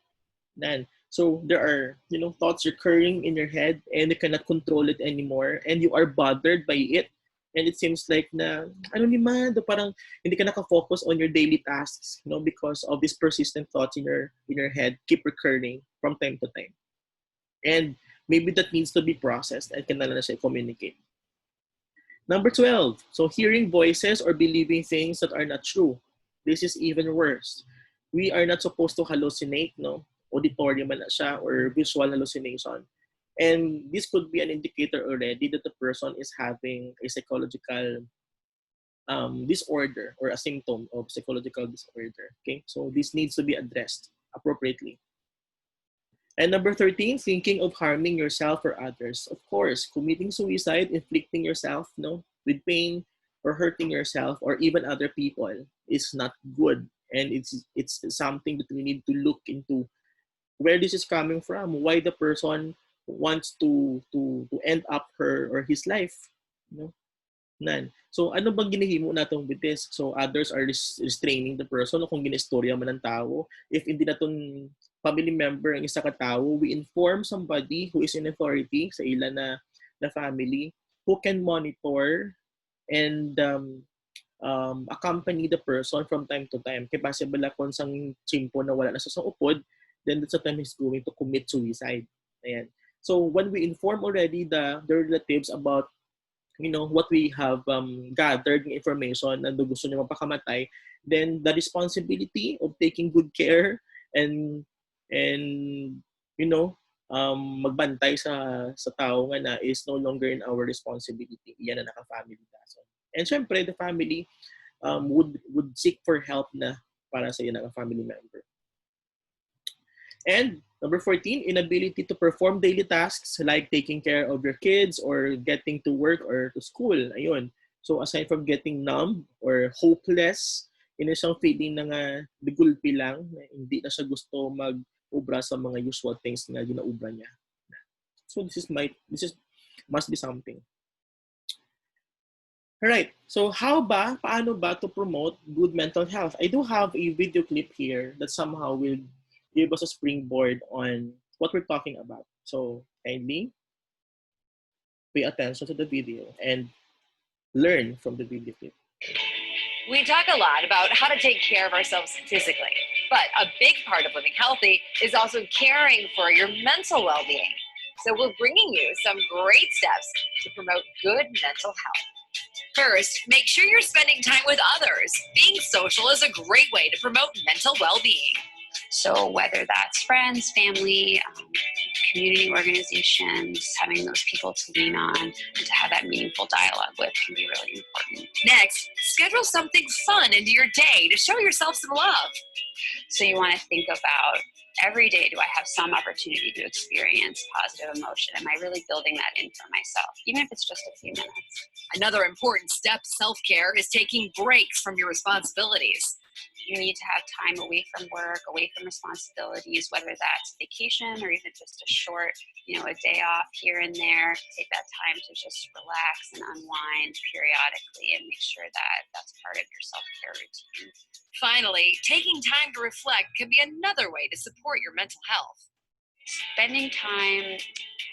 Nan. So there are, thoughts recurring in your head and you cannot control it anymore and you are bothered by it. And it seems like na, parang hindi ka nakafocus on your daily tasks, because of these persistent thoughts in your head keep recurring from time to time. And maybe that needs to be processed and can na siya communicate. Number 12, so hearing voices or believing things that are not true. This is even worse. We are not supposed to hallucinate, no? Auditory man na siya or visual hallucination. And this could be an indicator already that the person is having a psychological disorder or a symptom of psychological disorder. Okay, so this needs to be addressed appropriately. And number 13, thinking of harming yourself or others. Of course, committing suicide, inflicting yourself, with pain or hurting yourself or even other people is not good. And it's something that we need to look into where this is coming from, why the person wants to end up her or his life. Nan. So ano bang ginahimo natong with this? So others are restraining the person o kung ginistorya man ng tao. If hindi naton family member ang isa ka tao, we inform somebody who is in authority sa ila na family who can monitor and accompany the person from time to time. Kaya possible kung sang chimpo na wala na sa upod, then that's the time he's going to commit suicide. Ayan. So when we inform already the relatives about what we have gathered information na gusto niya mapakamatay, then the responsibility of taking good care and magbantay sa tao nga na is no longer in our responsibility. Iyan na naka-family dason. And syempre, the family would seek for help na para sa iyan naka-family member. And number 14, inability to perform daily tasks like taking care of your kids or getting to work or to school. Ayun. So aside from getting numb or hopeless, siyang feeling na nga digulpi lang, na hindi na siya gusto mag-ubra sa mga usual things na ginaubra niya. So this must be something. Alright, so paano ba to promote good mental health? I do have a video clip here that somehow will give us a springboard on what we're talking about. So kindly pay attention to the video and learn from the video clip. We talk a lot about how to take care of ourselves physically, but a big part of living healthy is also caring for your mental well-being. So we're bringing you some great steps to promote good mental health. First, make sure you're spending time with others. Being social is a great way to promote mental well-being. So whether that's friends, family, community organizations, having those people to lean on and to have that meaningful dialogue with can be really important. Next, schedule something fun into your day to show yourself some love. So you want to think about, every day, do I have some opportunity to experience positive emotion? Am I really building that in for myself? Even if it's just a few minutes. Another important step to self-care is taking breaks from your responsibilities. You need to have time away from work, away from responsibilities, whether that's vacation or even just a short, a day off here and there. Take that time to just relax and unwind periodically and make sure that that's part of your self-care routine. Finally, taking time to reflect can be another way to support your mental health. Spending time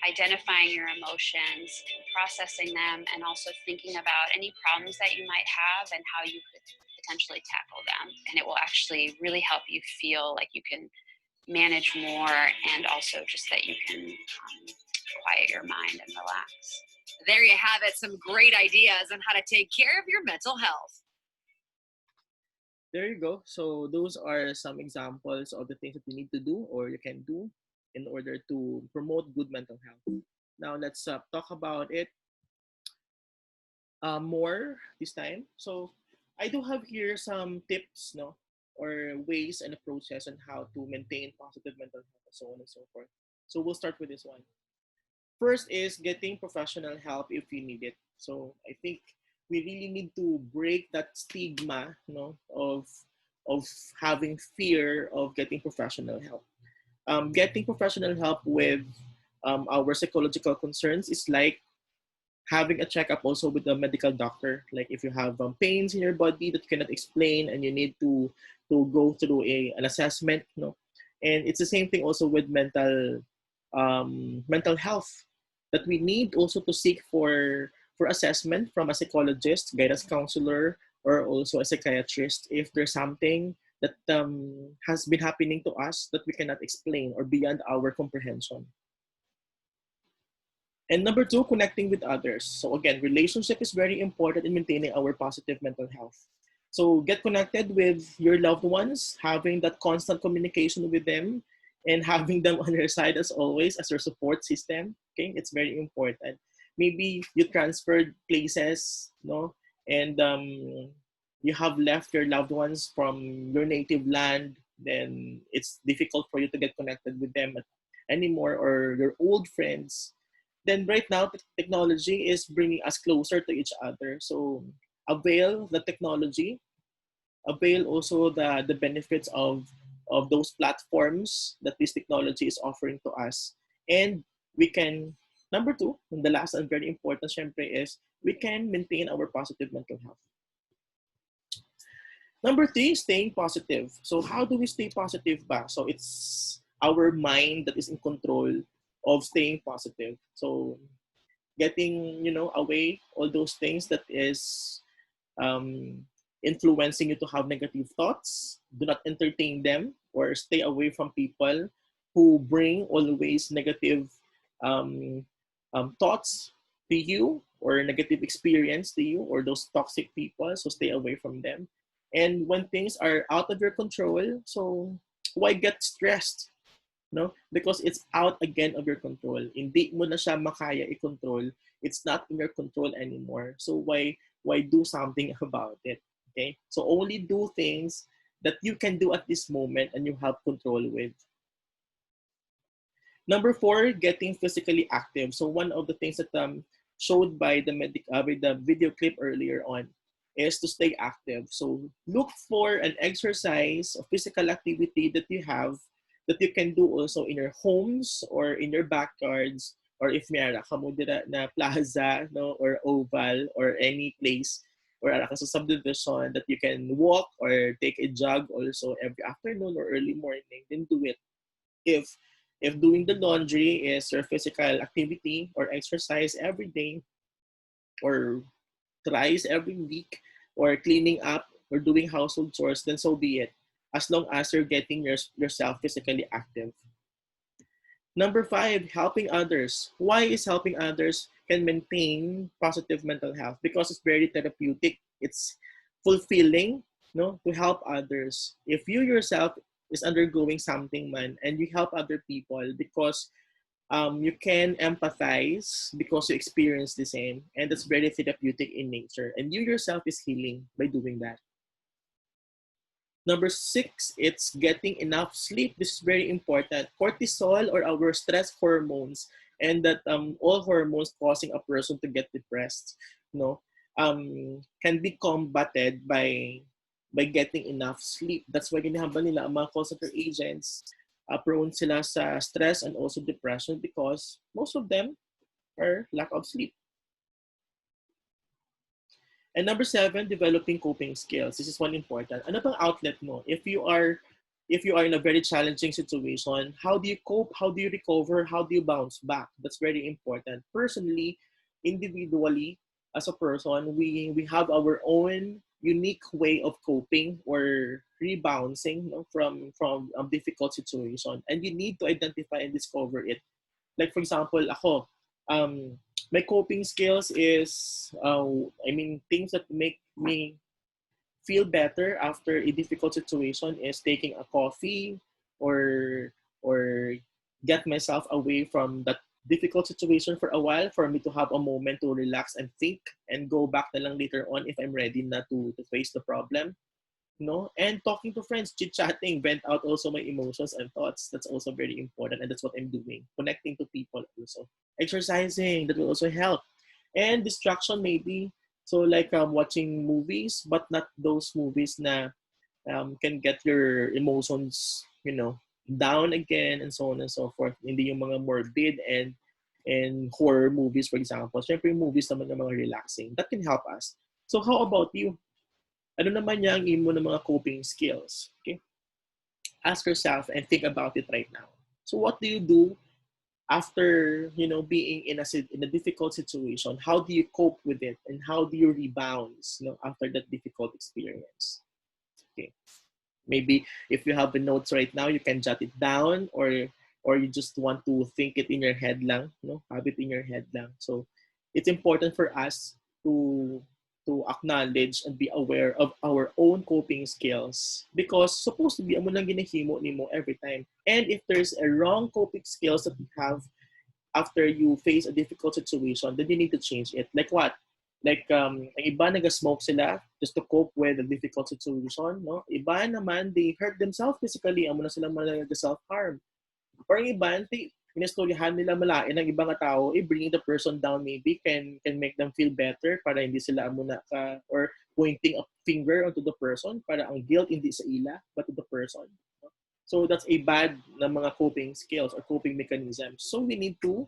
identifying your emotions, processing them, and also thinking about any problems that you might have and how you could potentially tackle them. And it will actually really help you feel like you can manage more, and also just that you can quiet your mind and relax. There you have it, some great ideas on how to take care of your mental health. There you go. So those are some examples of the things that you need to do or you can do in order to promote good mental health. Now let's talk about it more this time. So I do have here some tips, no, or ways and approaches on how to maintain positive mental health and so on and so forth. So we'll start with this one. First is getting professional help if you need it. So I think we really need to break that stigma, of having fear of getting professional help. Getting professional help with our psychological concerns is like having a checkup also with a medical doctor. Like if you have pains in your body that you cannot explain and you need to go through an assessment, and it's the same thing also with mental health, that we need also to seek for assessment from a psychologist, guidance counselor, or also a psychiatrist if there's something that has been happening to us that we cannot explain or beyond our comprehension. And number two, connecting with others. So again, relationship is very important in maintaining our positive mental health. So get connected with your loved ones, having that constant communication with them, and having them on your side as always as your support system. Okay, it's very important. Maybe you transferred places, no, and you have left your loved ones from your native land. Then it's difficult for you to get connected with them anymore, or your old friends. Then right now, technology is bringing us closer to each other. So avail the technology, avail also the benefits of those platforms that this technology is offering to us. And we can, number two, and the last and very important, syempre, is we can maintain our positive mental health. Number three, staying positive. So how do we stay positive ba? So it's our mind that is in control of staying positive. So getting, away all those things that is influencing you to have negative thoughts. Do not entertain them or stay away from people who bring always negative um, thoughts to you or negative experience to you, or those toxic people. So stay away from them. And when things are out of your control, so why get stressed? No? Because it's out again of your control. Hindi mo na siya makaya i-control. It's not in your control anymore. So why do something about it? Okay? So only do things that you can do at this moment and you have control with. Number four, getting physically active. So one of the things that showed by by the video clip earlier on is to stay active. So look for an exercise or physical activity that you have that you can do also in your homes or in your backyards, or if mayroon ka mo dira na plaza, no, or oval or any place or ara ka sa subdivision that you can walk or take a jog also every afternoon or early morning, then do it. If doing the laundry is your physical activity or exercise every day, or thrice every week, or cleaning up or doing household chores, then so be it, as long as you're getting yourself physically active. Number five, helping others. Why is helping others can maintain positive mental health? Because it's very therapeutic. It's fulfilling, no, to help others. If you yourself is undergoing something, man, and you help other people because you can empathize because you experience the same, and that's very therapeutic in nature. And you yourself is healing by doing that. Number six, it's getting enough sleep. This is very important. Cortisol, or our stress hormones, and that all hormones causing a person to get depressed. No, can be combated by getting enough sleep. That's why ginahabang nila ang mga call center agents, prone sila sa stress and also depression because most of them are lack of sleep. And number 7, developing coping skills. This is one important. Ano bang outlet mo? If you are in a very challenging situation, how do you cope? How do you recover? How do you bounce back? That's very important. Personally, individually, as a person, we have our own unique way of coping or rebounding, no, from a difficult situation, and you need to identify and discover it. Like for example, ako, my coping skills is, things that make me feel better after a difficult situation is taking a coffee or get myself away from that difficult situation for a while for me to have a moment to relax and think and go back na lang later on if I'm ready na to face the problem. No, and talking to friends, chit-chatting, vent out also my emotions and thoughts. That's also very important, and that's what I'm doing. Connecting to people also. Exercising, that will also help. And distraction maybe. So like watching movies, but not those movies na can get your emotions, down again and so on and so forth. Hindi yung mga morbid and horror movies, for example. Siyempre yung movies naman ng mga relaxing. That can help us. So how about you? Ano naman yung imo ng mga coping skills? Okay? Ask yourself and think about it right now. So what do you do after, being in a difficult situation? How do you cope with it? And how do you rebound, after that difficult experience? Okay. Maybe if you have the notes right now, you can jot it down or you just want to think it in your head lang, have it in your head lang. So it's important for us to acknowledge and be aware of our own coping skills because supposed to be amo lang ginahimo nimo every time. And if there's a wrong coping skills that you have after you face a difficult situation, then you need to change it. Like what? Like ang iba nag-smoke sila just to cope with a difficult situation, no? Iba naman they hurt themselves physically, amo na sila self-harm. Or ang iba inestoryahan nila malain ng ibang tao, bringing the person down maybe can make them feel better para hindi sila muna ka or pointing a finger onto the person para ang guilt hindi sa ila but to the person. So that's a bad na mga coping skills or coping mechanisms. So we need to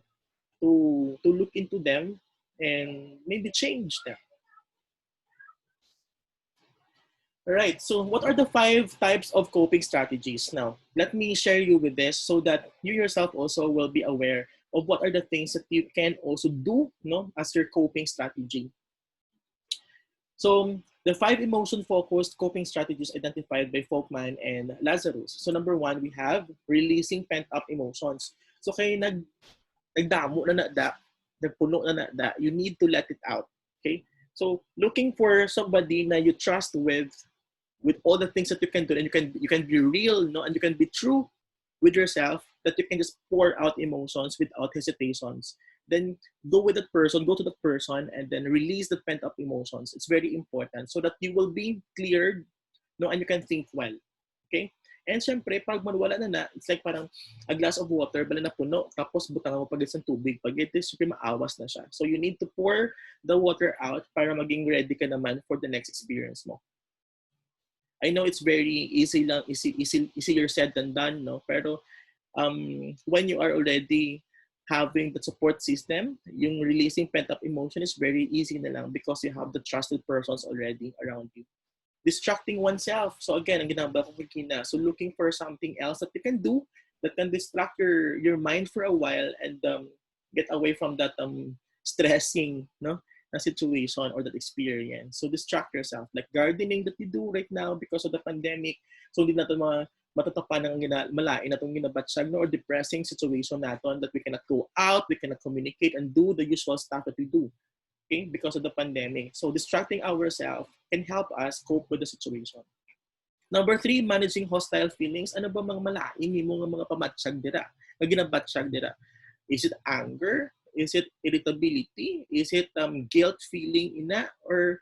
look into them and maybe change them. All right, so what are the 5 types of coping strategies? Now, let me share you with this so that you yourself also will be aware of what are the things that you can also do, as your coping strategy. So, the 5 emotion-focused coping strategies identified by Folkman and Lazarus. So, number 1, we have releasing pent-up emotions. So, kayo nagdamo na nada, nagpuno na nada, you need to let it out. Okay? So, looking for somebody na you trust with all the things that you can do, and you can be real, and you can be true with yourself, that you can just pour out emotions without hesitations. Then go to that person, and then release the pent-up emotions. It's very important so that you will be cleared, and you can think well. Okay? And syempre, pag manwala na, it's like parang a glass of water, bala na puno, tapos butang mo pag isang tubig. Pag ito, syempre maawas na siya. So you need to pour the water out para maging ready ka naman for the next experience mo. I know it's very easier said than done, no? Pero when you are already having the support system, yung releasing pent-up emotion is very easy na lang because you have the trusted persons already around you. Distracting oneself. So again, ang ginagawa ko kina. So looking for something else that you can do that can distract your mind for a while and get away from that stressing, na situation or that experience. So distract yourself. Like gardening that you do right now because of the pandemic. So hindi natin matatapan ng malain na itong ginabatsyag or depressing situation natin that we cannot go out, we cannot communicate and do the usual stuff that we do. Okay? Because of the pandemic. So distracting ourselves can help us cope with the situation. Number 3, managing hostile feelings. Ano ba mga malain mo nga mga pamatsyag dira? Nga ginabatsyag dira? Is it anger? Is it irritability? Is it guilt feeling ina? Or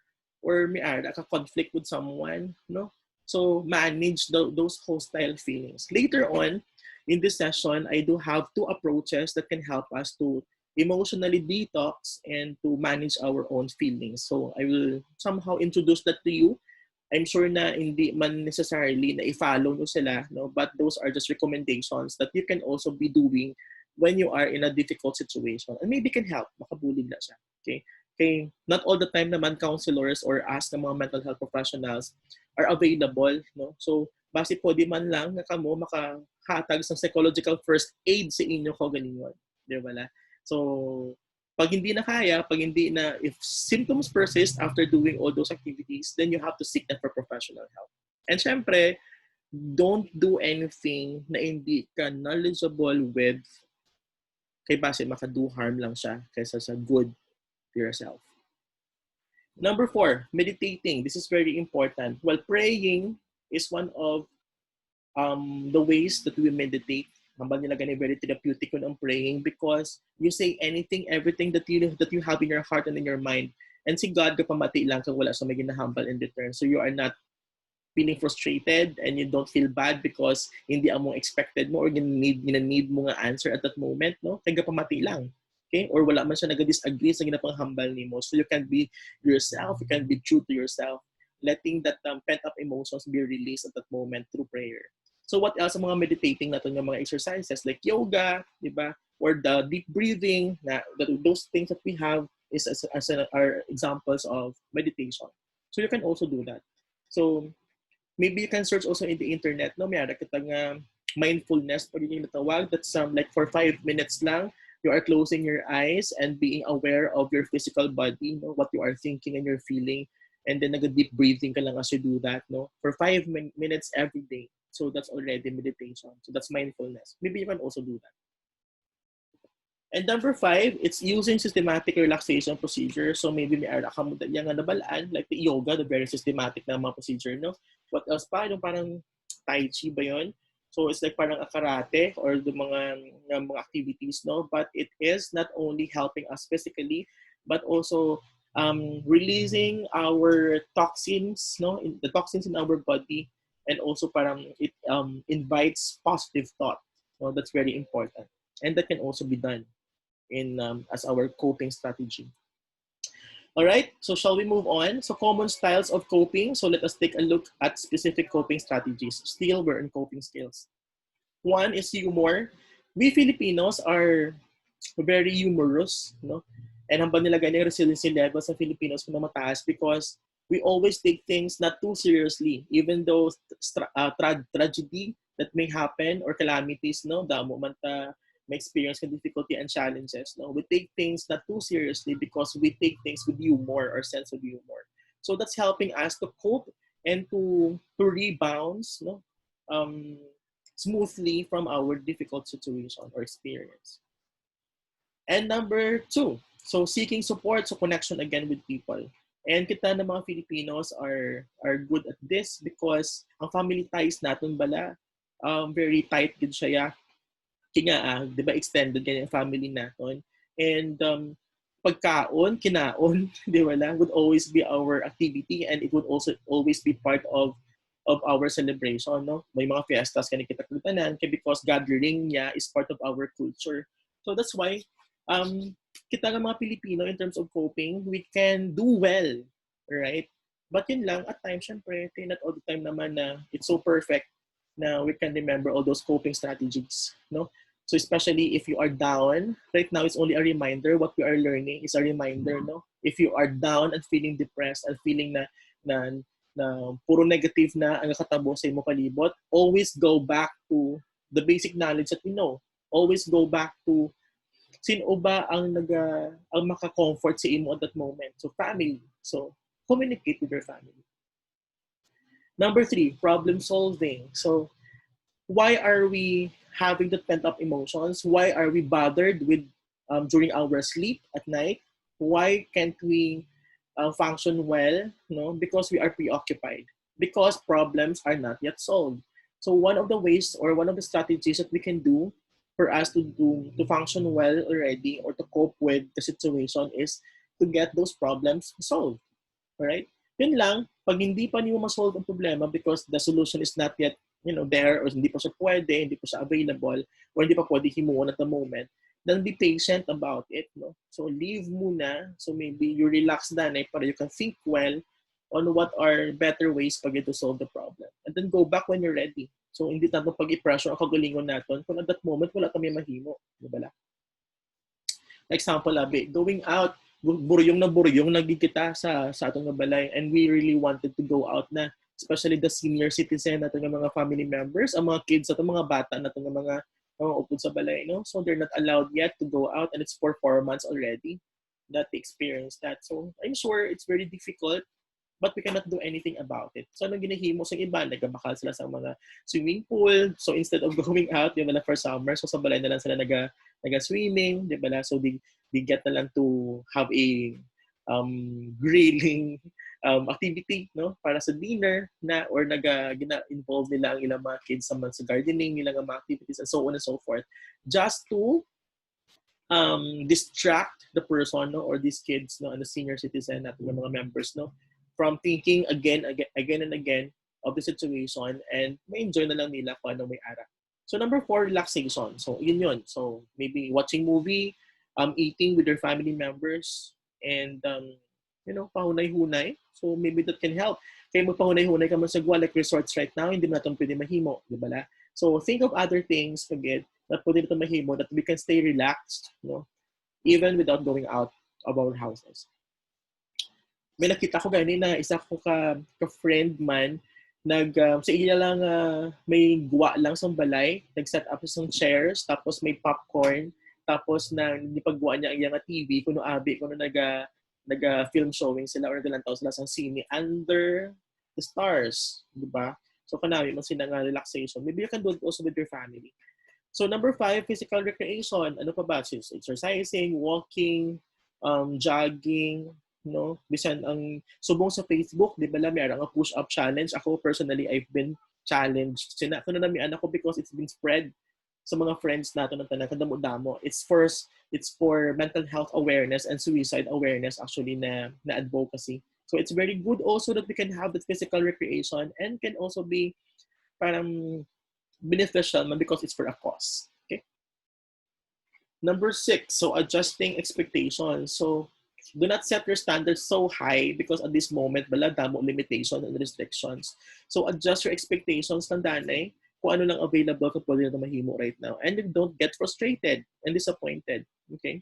may ada ka conflict with someone? No? So manage those hostile feelings. Later on, in this session, I do have 2 approaches that can help us to emotionally detox and to manage our own feelings. So I will somehow introduce that to you. I'm sure na hindi man necessarily na i-follow nyo sila, no? But those are just recommendations that you can also be doing when you are in a difficult situation. And maybe can help, makabulig na siya. Okay? Okay, not all the time naman counselors or us ng mga mental health professionals are available, no? So, base po di man lang na kamo makahatag sa psychological first aid sa inyo ko ganingon. Di ba la? So, pag hindi na kaya, pag hindi na, if symptoms persist after doing all those activities, then you have to seek them for professional help. And syempre, don't do anything na hindi ka knowledgeable with kay base maka-do harm lang siya kaysa sa good to yourself. Number 4, meditating. This is very important. Well, praying is one of the ways that we meditate. Hambal nila gani very therapeutic yun ang praying because you say anything, everything that you have in your heart and in your mind. And si God ka pamati lang kung wala sa may ginahambal in return. So you are not feeling frustrated and you don't feel bad because hindi ang mong expected mo or need mo nga answer at that moment, no? Kaya pamati lang. Okay? Or wala man siya nag-disagree sa ginapanghambal nimo. So you can be yourself, you can be true to yourself, letting that pent-up emotions be released at that moment through prayer. So what else ang mga meditating natin yung mga exercises like yoga, di ba? Or the deep breathing, those things that we have is are examples of meditation. So you can also do that. So maybe you can search also in the internet, no? Mayroon kitang mindfulness pag yung natawag. That's like for 5 minutes lang, you are closing your eyes and being aware of your physical body, no? What you are thinking and you're feeling. And then nag-deep breathing ka lang as you do that, no? For 5 minutes every day. So that's already meditation. So that's mindfulness. Maybe you can also do that. And number 5, it's using systematic relaxation procedure. So maybe may ara ka mo yang nabalaan, like the yoga, the very systematic na mga procedure, no? What else pa? Yung parang tai chi ba yun? So it's like parang a karate or the mga activities, no? But it is not only helping us physically, but also releasing our toxins, no? The toxins in our body. And also parang it invites positive thought. So that's very important. And that can also be done in as our coping strategy. All right, so shall we move on? So common styles of coping. So let us take a look at specific coping strategies. Still, we're in coping skills. One is humor. We Filipinos are very humorous, no? And hambang nila ganyan resiliency level sa Filipinos na mataas because we always take things not too seriously, even though tragedy that may happen or calamities, no, the moment may experience difficulty and challenges, no, we take things not too seriously because we take things with humor or sense of humor. So that's helping us to cope and to rebound, no, smoothly from our difficult situation or experience. And number 2, so seeking support, so connection again with people. And kita ng mga Filipinos are good at this because ang family ties natin bala very tight gid siya. Kaya di ba extended ganyan ang family natin. And pagkaon, kinaon, di ba lang, would always be our activity and it would also always be part of our celebration, no? May mga fiestas kani kita kutanan because gathering niya is part of our culture. So that's why kita ng mga Pilipino in terms of coping, we can do well, right? But yun lang, at times, syempre, not all the time naman na it's so perfect na we can remember all those coping strategies, no? So especially if you are down, right now it's only a reminder. What we are learning is a reminder, no? If you are down and feeling depressed and feeling na puro negative na ang nakatabo sa imo palibot, always go back to the basic knowledge that we know. Always go back to sino ba ang maka-comfort sa imo at that moment? So family. So communicate with your family. Number 3, problem solving. So why are we having the pent-up emotions? Why are we bothered with during our sleep at night? Why can't we function well? No, because we are preoccupied. Because problems are not yet solved. So one of the ways or one of the strategies that we can do for us to function well already or to cope with the situation is to get those problems solved. Alright? Yun lang, pag hindi pa niyo ma-solve ang problema because the solution is not yet, there or hindi pa siya pwede, hindi pa siya available, or hindi pa pwede himuon at the moment, then be patient about it, no? So leave muna. So maybe you relax danay para you can think well on what are better ways pag to solve the problem. And then go back when you're ready. So hindi tanto pag i-pressure ang kagalingon natin kung at that moment wala kami mahimo, di ba? Example labi, going out, buryong naging kita sa atong balay, and we really wanted to go out na, especially the senior citizen natin ng mga family members, ang mga kids atong mga bata natin ng mga upod sa balay, no? So they're not allowed yet to go out, and it's for 4 months already that they experience that. So I'm sure it's very difficult, but we cannot do anything about it. So anong ginahimo sa iba, nagabakal sila sa mga swimming pool. So instead of going out, di ba na for summer, so sa balay na lang sila naga-swimming, di ba na? So they get na lang to have a grilling activity, no, para sa dinner na, or gina-involve nila ang ilang mga kids sa gardening, nilang mga activities, and so on and so forth, just to distract the person, no, or these kids, no, and the senior citizen natin ng mga members, no, from thinking again and again of the situation, and may enjoy na lang nila kung ano may ara. So number 4, relaxation. So yun. So maybe watching movie, eating with their family members, and pahunay-hunay. So maybe that can help. Kaya magpahunay-hunay ka man sa gwa, like resorts right now, hindi natin pwede mahimo, di ba la? So think of other things again that pwede natin mahimo, that we can stay relaxed, no, even without going out of our houses. May nakita ko gani na isa ko ka-friend man, sa iya lang may guwa lang sa balay, nag-set up sa chairs, tapos may popcorn, tapos na nipagguwa niya ang iyang TV, kuno naga-film showing sila or nagalantaw sila sa sine under the stars, di ba? So kanami man sila nga relaxation. Maybe you can do it also with your family. So number 5, physical recreation. Ano pa ba? Exercising, walking, jogging, no? Bisan ang subong sa Facebook, di ba la, may arang push-up challenge. Ako personally, I've been challenged. Kuno na mi anak ko because it's been spread sa mga friends natin ng tanang kadamo-damo. It's for mental health awareness and suicide awareness actually na advocacy. So it's very good also that we can have that physical recreation, and can also be parang beneficial because it's for a cause. Okay. Number 6, so adjusting expectations. So do not set your standards so high because at this moment, bala damo limitations and restrictions. So adjust your expectations ng danay kung ano lang available kung pwede na mahimo right now. And don't get frustrated and disappointed. Okay?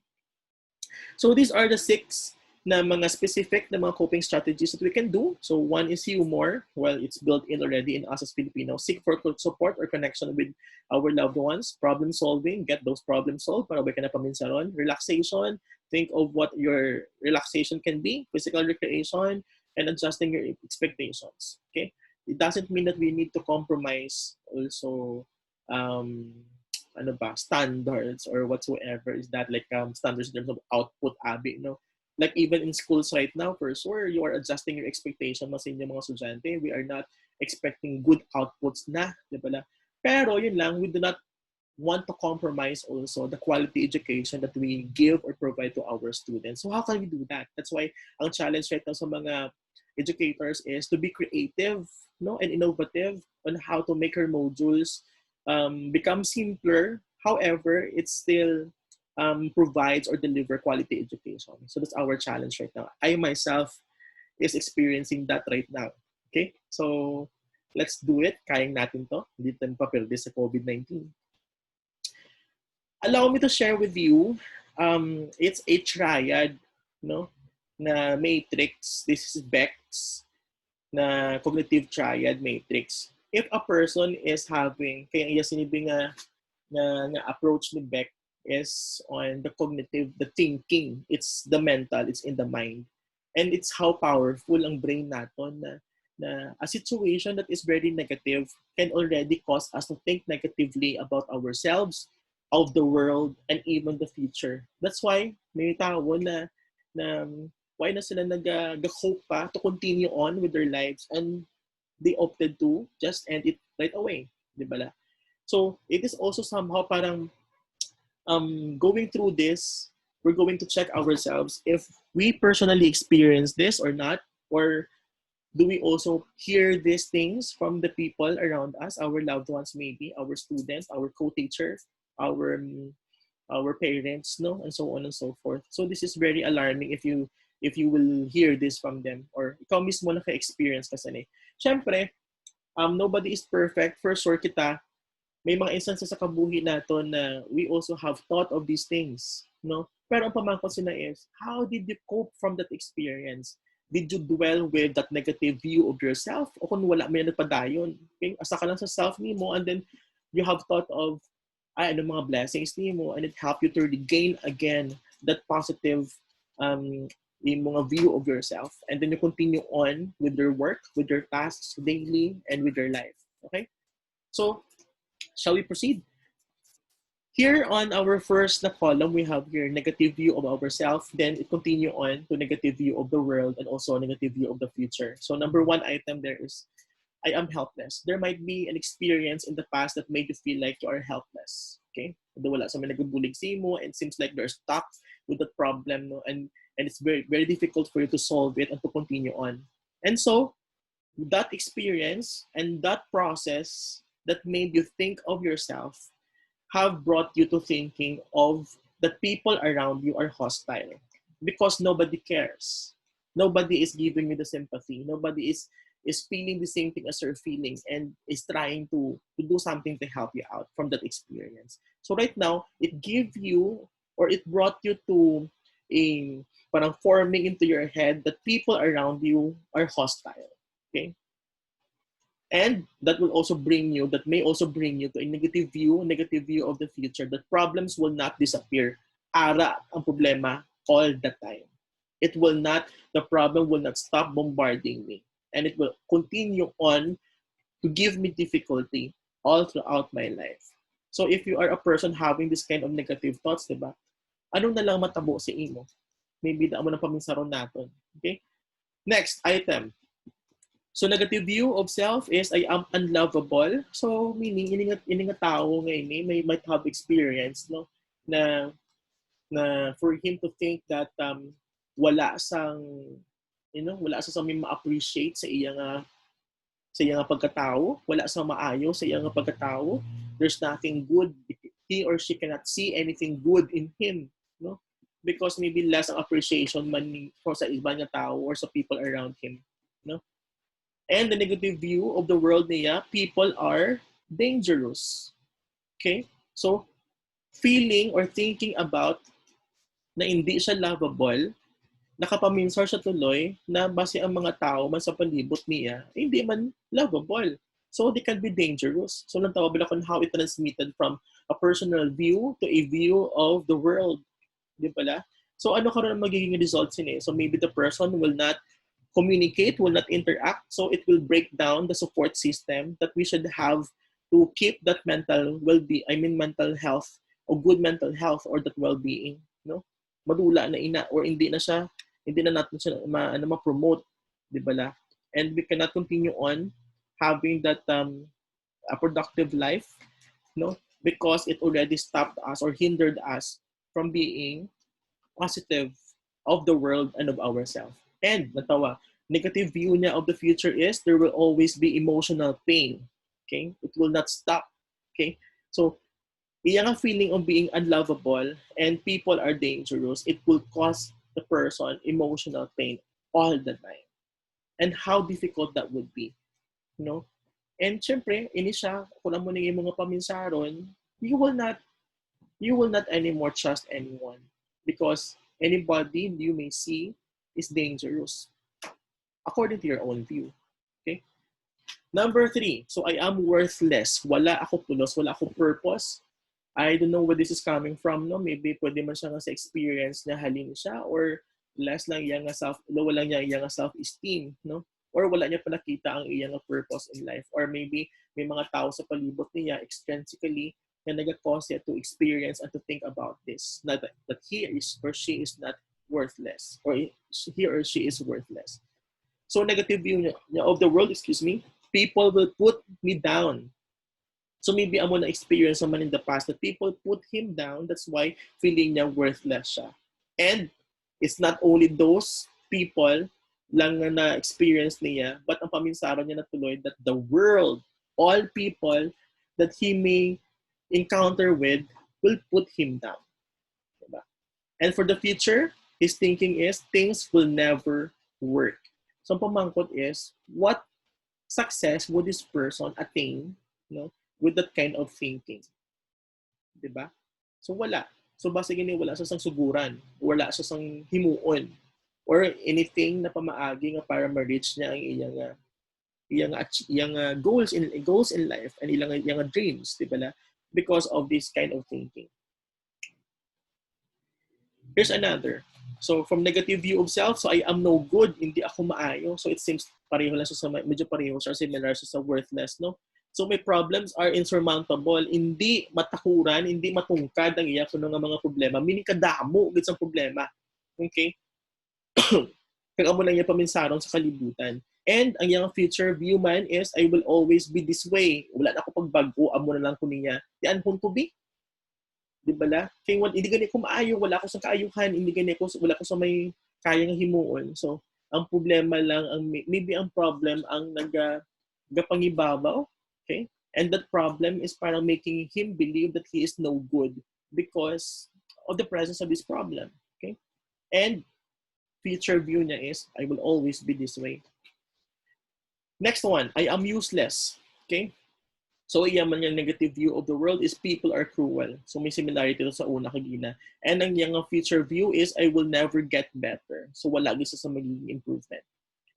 So these are the 6 na mga specific na mga coping strategies that we can do. So one is humor. Well, it's built in already in us as Filipinos. Seek for support or connection with our loved ones. Problem solving. Get those problems solved para ba ka na paminsaron. Relaxation. Think of what your relaxation can be. Physical recreation. And adjusting your expectations. Okay? It doesn't mean that we need to compromise also standards or whatsoever. Is that like standards in terms of output, abi, no? Like even in schools right now, for sure, you are adjusting your expectation mas inyong mga estudyante. We are not expecting good outputs na, di ba? Pero yun lang, we do not want to compromise also the quality education that we give or provide to our students. So how can we do that? That's why ang challenge right now sa mga educators is to be creative, no, and innovative on how to make our modules become simpler. However, it still provides or deliver quality education. So that's our challenge right now. I myself is experiencing that right now. Okay? So let's do it. Kayang natin to. Hindi tayo paperde sa COVID-19. Allow me to share with you, it's a triad, no, na matrix. This is Beck's na cognitive triad matrix. If a person is having, kaya iya sinibing na approach ni Beck is on the cognitive, the thinking. It's the mental, it's in the mind. And it's how powerful ang brain natin na a situation that is very negative can already cause us to think negatively about ourselves, of the world, and even the future. That's why may tao na why na sila nag-hope pa to continue on with their lives, and they opted to just end it right away. Di ba la? So it is also somehow parang going through this, we're going to check ourselves if we personally experience this or not, or do we also hear these things from the people around us, our loved ones maybe, our students, our co-teachers, our our parents, no, and so on and so forth. So this is very alarming if you will hear this from them or ikaw mismo naka-experience kasi. Syempre, nobody is perfect. For sure kita, may mga instances sa kabuhi natin na we also have thought of these things, no? Pero ang pamangkot sila is, how did you cope from that experience? Did you dwell with that negative view of yourself? O kung wala mo yan nagpadayon, okay? Asa ka lang sa self ni mo and then you have thought of ano mga blessings ni mo and it helped you to regain again that positive yung mga view of yourself and then you continue on with your work, with your tasks daily and with your life. Okay? So, shall we proceed? Here on our first na column, we have here negative view of ourselves. Then it continue on to negative view of the world and also negative view of the future. So number one item there is, I am helpless. There might be an experience in the past that made you feel like you are helpless. Okay? Wala sa may nagbubulig sa mo and seems like they're stuck with that problem, no? And it's very, very difficult for you to solve it and to continue on. And so, that experience and that process that made you think of yourself have brought you to thinking of that people around you are hostile because nobody cares. Nobody is giving you the sympathy. Nobody is feeling the same thing as you're feeling and is trying to do something to help you out from that experience. So right now, it gave you or it brought you to a parang forming into your head that people around you are hostile. Okay? And that will also bring you, that may also bring you to a negative view of the future, that problems will not disappear. Ara ang problema all the time. It will not, the problem will not stop bombarding me. And it will continue on to give me difficulty all throughout my life. So if you are a person having this kind of negative thoughts, diba? Anong na lang matabo si imo? Maybe daan mo ng paminsaron natin. Okay? Next item. So negative view of self is I am unlovable. So meaning ini nga tao ngayon may might have experience no na for him to think that wala sang wala sa may ma-appreciate sa iyang pagkatao, wala sa maayo sa iyang pagkatao. There's nothing good. He or she cannot see anything good in him, no? Because maybe less ang appreciation man for sa iba nga tao or sa people around him, no? And the negative view of the world niya, people are dangerous. Okay? So, feeling or thinking about na hindi siya lovable, nakapaminsar siya tuloy na base ang mga tao man sa palibot niya, hindi man lovable. So, they can be dangerous. So, nantawabila ko how it transmitted from a personal view to a view of the world. Di pala? So, ano karon ang magiging results niya? So, maybe the person will not communicate, will not interact, so it will break down the support system that we should have to keep that mental mental health or good mental health or that well-being, no? Madula na ina or hindi na natin siya ma-promote, di ba la? And we cannot continue on having that a productive life, no? Because it already stopped us or hindered us from being positive of the world and of ourselves. And natawa, negative view niya of the future is there will always be emotional pain. Okay? It will not stop. Okay? So, iyang feeling of being unlovable and people are dangerous, it will cause the person emotional pain all the time. And how difficult that would be. You know? And syempre, ini siya, kung mo nang mga paminsaron, you will not anymore trust anyone because anybody you may see is dangerous according to your own view. Okay? Number 3, so I am worthless. Wala ako pulos, wala ako purpose. I don't know where this is coming from, no? Maybe pwede man siya nga sa experience na halin siya or less lang iyang low lang niya iyang self-esteem, no? Or wala niya pa nakita ang iyang purpose in life. Or maybe may mga tao sa palibot niya extrinsically na nag-cause to experience and to think about this. That he is or she is not worthless or he or she is worthless. So negative view of the world, people will put me down. So maybe amo na experience naman in the past that people put him down. That's why feeling niya worthless siya. And it's not only those people lang na experience niya, but ang paminsaran niya na tuloy that the world, all people that he may encounter with will put him down. And for the future, his thinking is things will never work. So ang pamangkot is, what success would this person attain, with that kind of thinking? Diba? So wala. So basta gini wala sa sang suguran, wala sa sang himuon, or anything na pamaagi nga para ma-reach niya ang iyang goals in life and iyang dreams, di ba? Because of this kind of thinking. Here's another. So from negative view of self, so I am no good, hindi ako maayo. So it seems pareho lang sa medyo pareho siya, similar sa worthless, no? So my problems are insurmountable, hindi matakuran, hindi matungkad ang iya kuno nga mga problema. Meaning kadamo gid sa problema. Okay? Kaya amo lang niya paminsaron sa kalibutan. And ang iyang future view man is, I will always be this way. Wala na ako pagbago, amo na lang ko niya. Yan pun to be. Di ba la? Kaya hindi gani ko maayo, wala ko sa kaayuhan, hindi gani ko, wala ko sa may kayang himuon. So, ang problema lang, maybe ang problem ang nagapangibabaw. Okay? And that problem is parang making him believe that he is no good because of the presence of this problem. Okay? And future view niya is, I will always be this way. Next one, I am useless. Okay? So, iyaman yung negative view of the world is people are cruel. So, may similarity to sa una kagina. And ang yung future view is, I will never get better. So, wala gisa sa magiging improvement.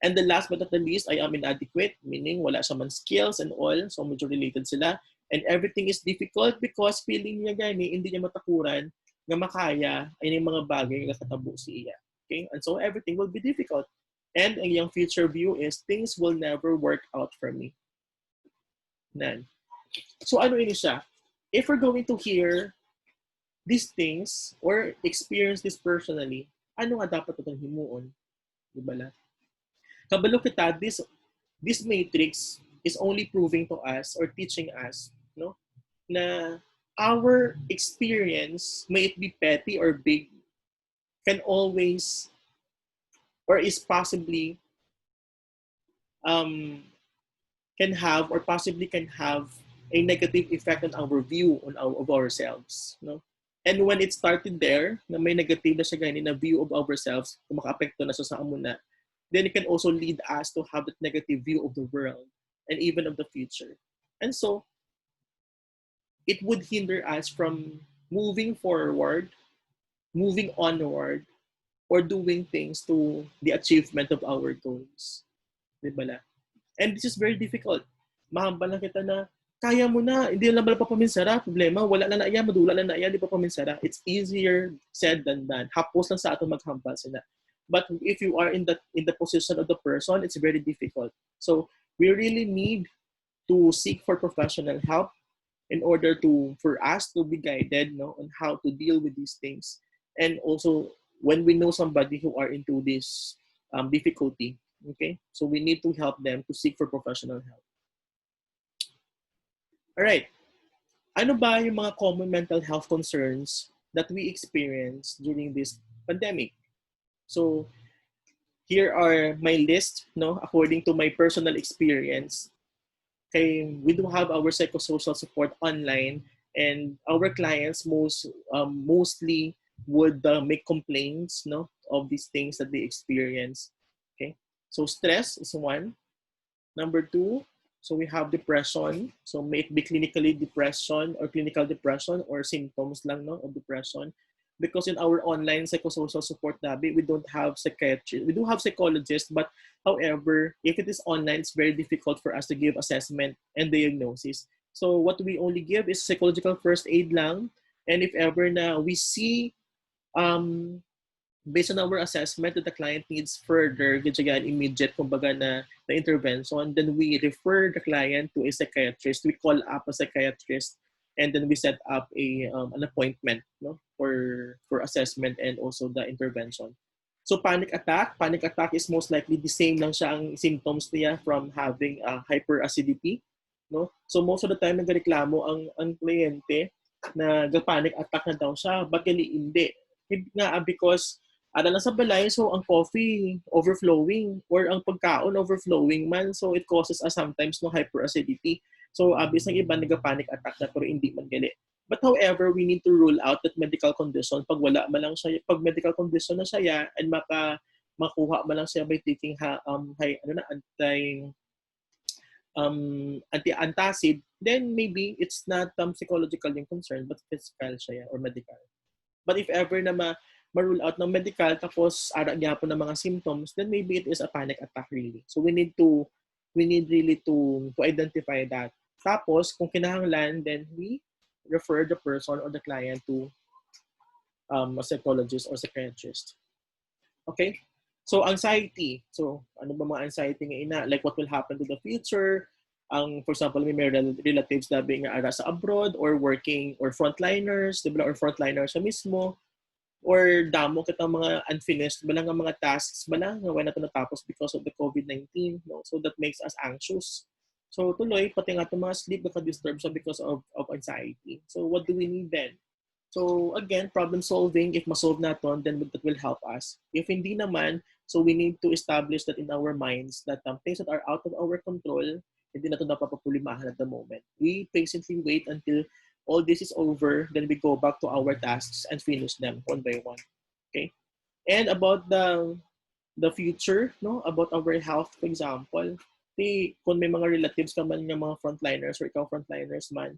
And the last but not the least, I am inadequate, meaning wala siya man skills and all. So, medyo related sila. And everything is difficult because feeling niya gani, hindi niya matakuran nga makaya ay yung mga bagay nga katabo si iya. Okay? And so, everything will be difficult. And ang yung future view is, things will never work out for me. Nan. So, ano ini siya? If we're going to hear these things or experience this personally, ano nga dapat itong himuon? Diba la? Kabalo kita, this matrix is only proving to us or teaching us, no, na our experience, may it be petty or big, can always or is possibly can have or possibly can have a negative effect on our view of ourselves, no? And when it started there, na may negative na siya ganyan na view of ourselves, kung maka-apekto na siya sa amuna, then it can also lead us to have that negative view of the world and even of the future. And so, it would hinder us from moving forward, moving onward, or doing things to the achievement of our goals. Diba la? And this is very difficult. Mahambal lang kita na, kaya mo na, hindi na pala papaminsara, problema, wala na naiya, madula na naiya, di pa paminsara. It's easier said than done. Hapos lang sa ato maghambal sila. But if you are in the position of the person, it's very difficult. So we really need to seek for professional help in order for us to be guided, no, on how to deal with these things. And also when we know somebody who are into this difficulty, okay, so we need to help them to seek for professional help. All right. Ano ba yung mga common mental health concerns that we experience during this pandemic? So, here are my list, no, according to my personal experience. Okay, we do have our psychosocial support online, and our clients mostly would make complaints, no, of these things that they experience. Okay, so stress is one. Number two, so we have depression. So may it be clinically depression or clinical depression or symptoms lang, no, of depression. Because in our online psychosocial support lobby, we don't have psychiatrists. We do have psychologists, but however, if it is online, it's very difficult for us to give assessment and diagnosis. So what we only give is psychological first aid lang. And if ever na we see, based on our assessment that the client needs further, immediate kumbaga na intervention, then we refer the client to a psychiatrist. We call up a psychiatrist, and then we set up an appointment, no, for assessment and also the intervention. So panic attack is most likely the same lang siya ang symptoms niya from having hyperacidity, no. So most of the time nagreklamo ang kliyente na panic attack na daw siya, but hindi nga because lang sa balay, so ang coffee overflowing or ang pagkaon overflowing man, so it causes us sometimes no hyperacidity. So obvious ng iba nagpa-panic attack na pero hindi man gali. But however, we need to rule out that medical condition, pag wala man lang siya, pag medical condition na siya and makuha man lang siya by taking anti-antacid, then maybe it's not psychological yung concern, but physical siya or medical. But if ever na ma-rule out ng medical, tapos ara gyapon ng mga symptoms, then maybe it is a panic attack really. So we need really to identify that. Tapos, kung kinahanglan, then we refer the person or the client to a psychologist or psychiatrist. Okay? So, anxiety. So, ano ba mga anxiety nga ina? Like what will happen to the future? For example, may relatives na being ara sa abroad or working or frontliners, diba? Or frontliners sa mismo. Or damo kitang mga unfinished, bala nga mga tasks, bala nga wala na ito natapos because of the COVID-19. No? So, that makes us anxious. So, tuloy, pati nga itong mga sleep naka-disturb siya because of anxiety. So, what do we need then? So, again, problem solving, if ma-solve natin, then that will help us. If hindi naman, so we need to establish that in our minds that things that are out of our control, hindi na ito napapapulimahan at the moment. We patiently wait until all this is over, then we go back to our tasks and finish them one by one. Okay? And about the future, no? About our health, for example, kung may mga relatives ka man ng mga frontliners or ikaw frontliners man,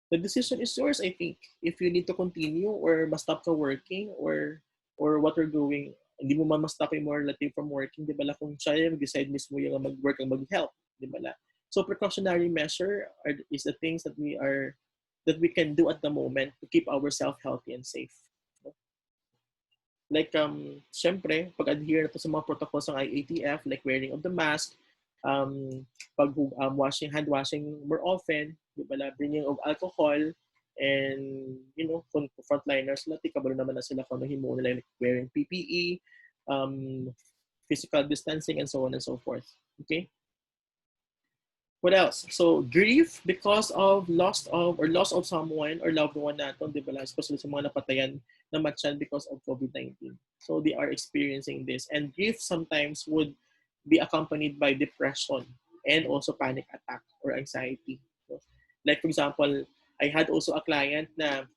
the decision is yours, I think. If you need to continue or ma-stop ka working or what you're doing, hindi mo man ma-stop yung mga relative from working, di ba la? Kung siya yung decide mismo yung mag-work ang mag-help, di ba la? So precautionary measure is the things that we can do at the moment to keep ourselves healthy and safe. Like, syempre, pag-adhere na to sa mga protocols ng IATF, like wearing of the mask, hand washing more often, bringing of alcohol, and, kung frontliners, kabalo naman na sila kung himo nila, like wearing PPE, physical distancing, and so on and so forth. Okay? What else? So, grief because of loss of someone or loved one natin, di ba? Especially sa mga napatayan na matyan because of COVID-19. So, they are experiencing this. And grief sometimes would be accompanied by depression and also panic attack or anxiety. So, like, for example, I had also a client na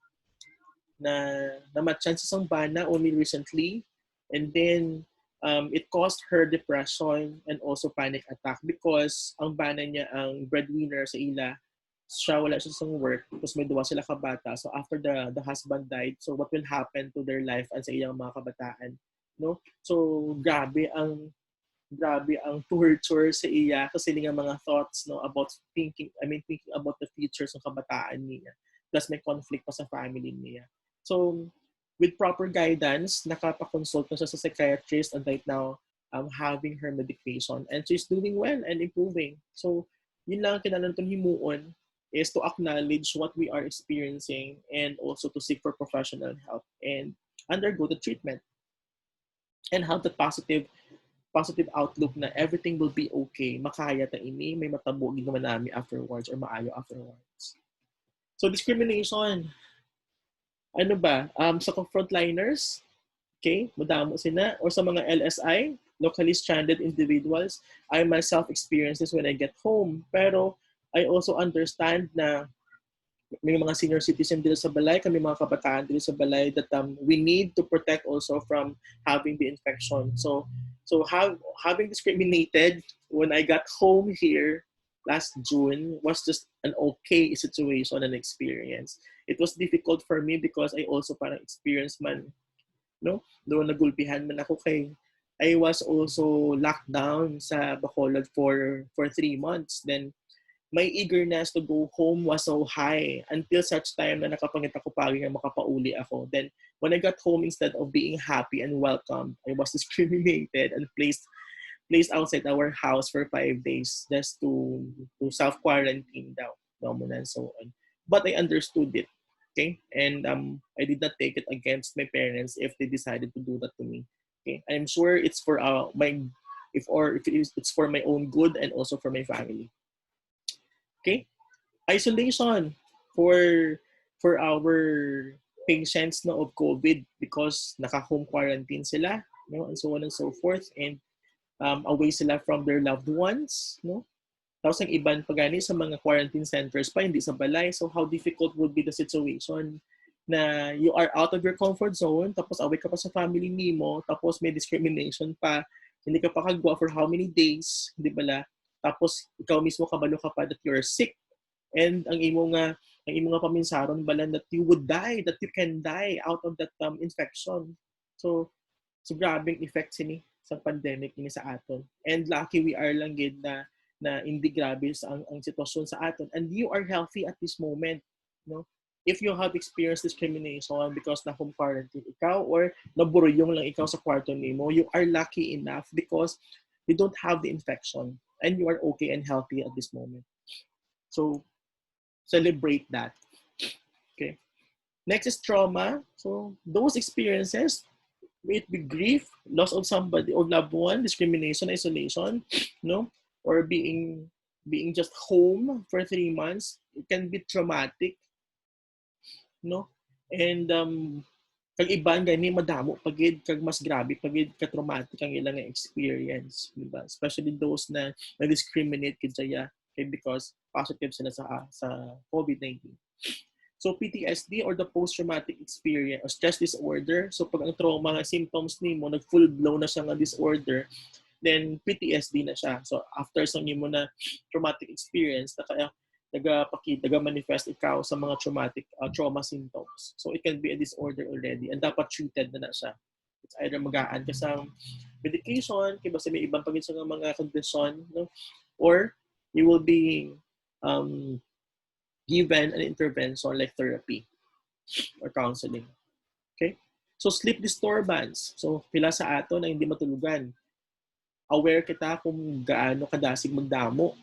matyan sa Sangbana only recently. And then, it caused her depression and also panic attack because ang bana niya ang breadwinner sa ila. Siya wala siya sa work, tapos may duwa sila kabata. So after the husband died, so what will happen to their life and sa iyang mga kabataan, no? So grabe ang torture sa iya kasi nga mga thoughts, no, about thinking about the futures ng kabataan niya. Plus may conflict pa sa family niya. So with proper guidance, nakapag-consult na siya sa psychiatrist and right now, having her medication. And she's doing well and improving. So, yun lang kailangan itong himuon is to acknowledge what we are experiencing and also to seek for professional help and undergo the treatment. And have the positive outlook na everything will be okay. Makaya ta ini, may matabo ginawa namin afterwards or maayo afterwards. So, discrimination. Ano ba? Sa frontliners, okay, madamo sila, or sa mga LSI, locally stranded individuals, I myself experience this when I get home. Pero I also understand na may mga senior citizen dito sa balay, kami mga kabataan dito sa balay that we need to protect also from having the infection. So having discriminated when I got home here last June was just an okay situation and experience. It was difficult for me because I also parang experienced man, no? Doon nagulpihan man ako kay I was also locked down sa Bacolod for 3 months. Then my eagerness to go home was so high until such time na nakapangita ko pagi nga makapauli ako. Then when I got home, instead of being happy and welcome, I was discriminated and placed outside our house for 5 days just to self-quarantine daw, and so on. But I understood it, okay? And I did not take it against my parents if they decided to do that to me. Okay, I'm sure it's for it's for my own good and also for my family. Okay, isolation for our patients of COVID because naka-home quarantine sila, and so on and so forth, and away sila from their loved ones, Tapos ang iban pagani sa mga quarantine centers pa, hindi sa balay. So how difficult would be the situation na you are out of your comfort zone, tapos away ka pa sa family nimo, tapos may discrimination pa, hindi ka pa kagwa for how many days, di ba la? Tapos ikaw mismo kabalo ka pa that you're sick, and ang imo nga paminsaron balan that you would die, that you can die out of that infection. So grabing effect sini sa pandemic ini sa aton. And lucky we are lang gid na hindi grabe ang sitwasyon sa aton, and you are healthy at this moment, no? If you have experienced discrimination because na home quarantine ikaw or naburyong lang ikaw sa kwarto nimo, you are lucky enough because you don't have the infection and you are okay and healthy at this moment. So celebrate that. Okay. Next is trauma. So those experiences, may it be grief, loss of somebody or loved one, discrimination, isolation, no, or being just home for 3 months, it can be traumatic, no? And kag iban gani madamo pagid kag mas grabe pagid ka traumatic ang ilang experience, di ba? Especially those na discriminate kid saya because positive sila sa COVID-19. So PTSD or the post-traumatic experience or stress disorder. So pag ang trauma nga symptoms nimo nag full blown na siya nga disorder, then PTSD na siya. So after sa nimo na traumatic experience, naga-manifest ikaw sa mga trauma symptoms. So it can be a disorder already and dapat treated na siya. It's either magaan ka sa medication, kaya basta may ibang pagit sa mga condition, no? Or you will be given an intervention like therapy or counseling. Okay? So sleep disturbance. So pila sa ato na hindi matulugan. Aware kita kung gaano kadasig magdamo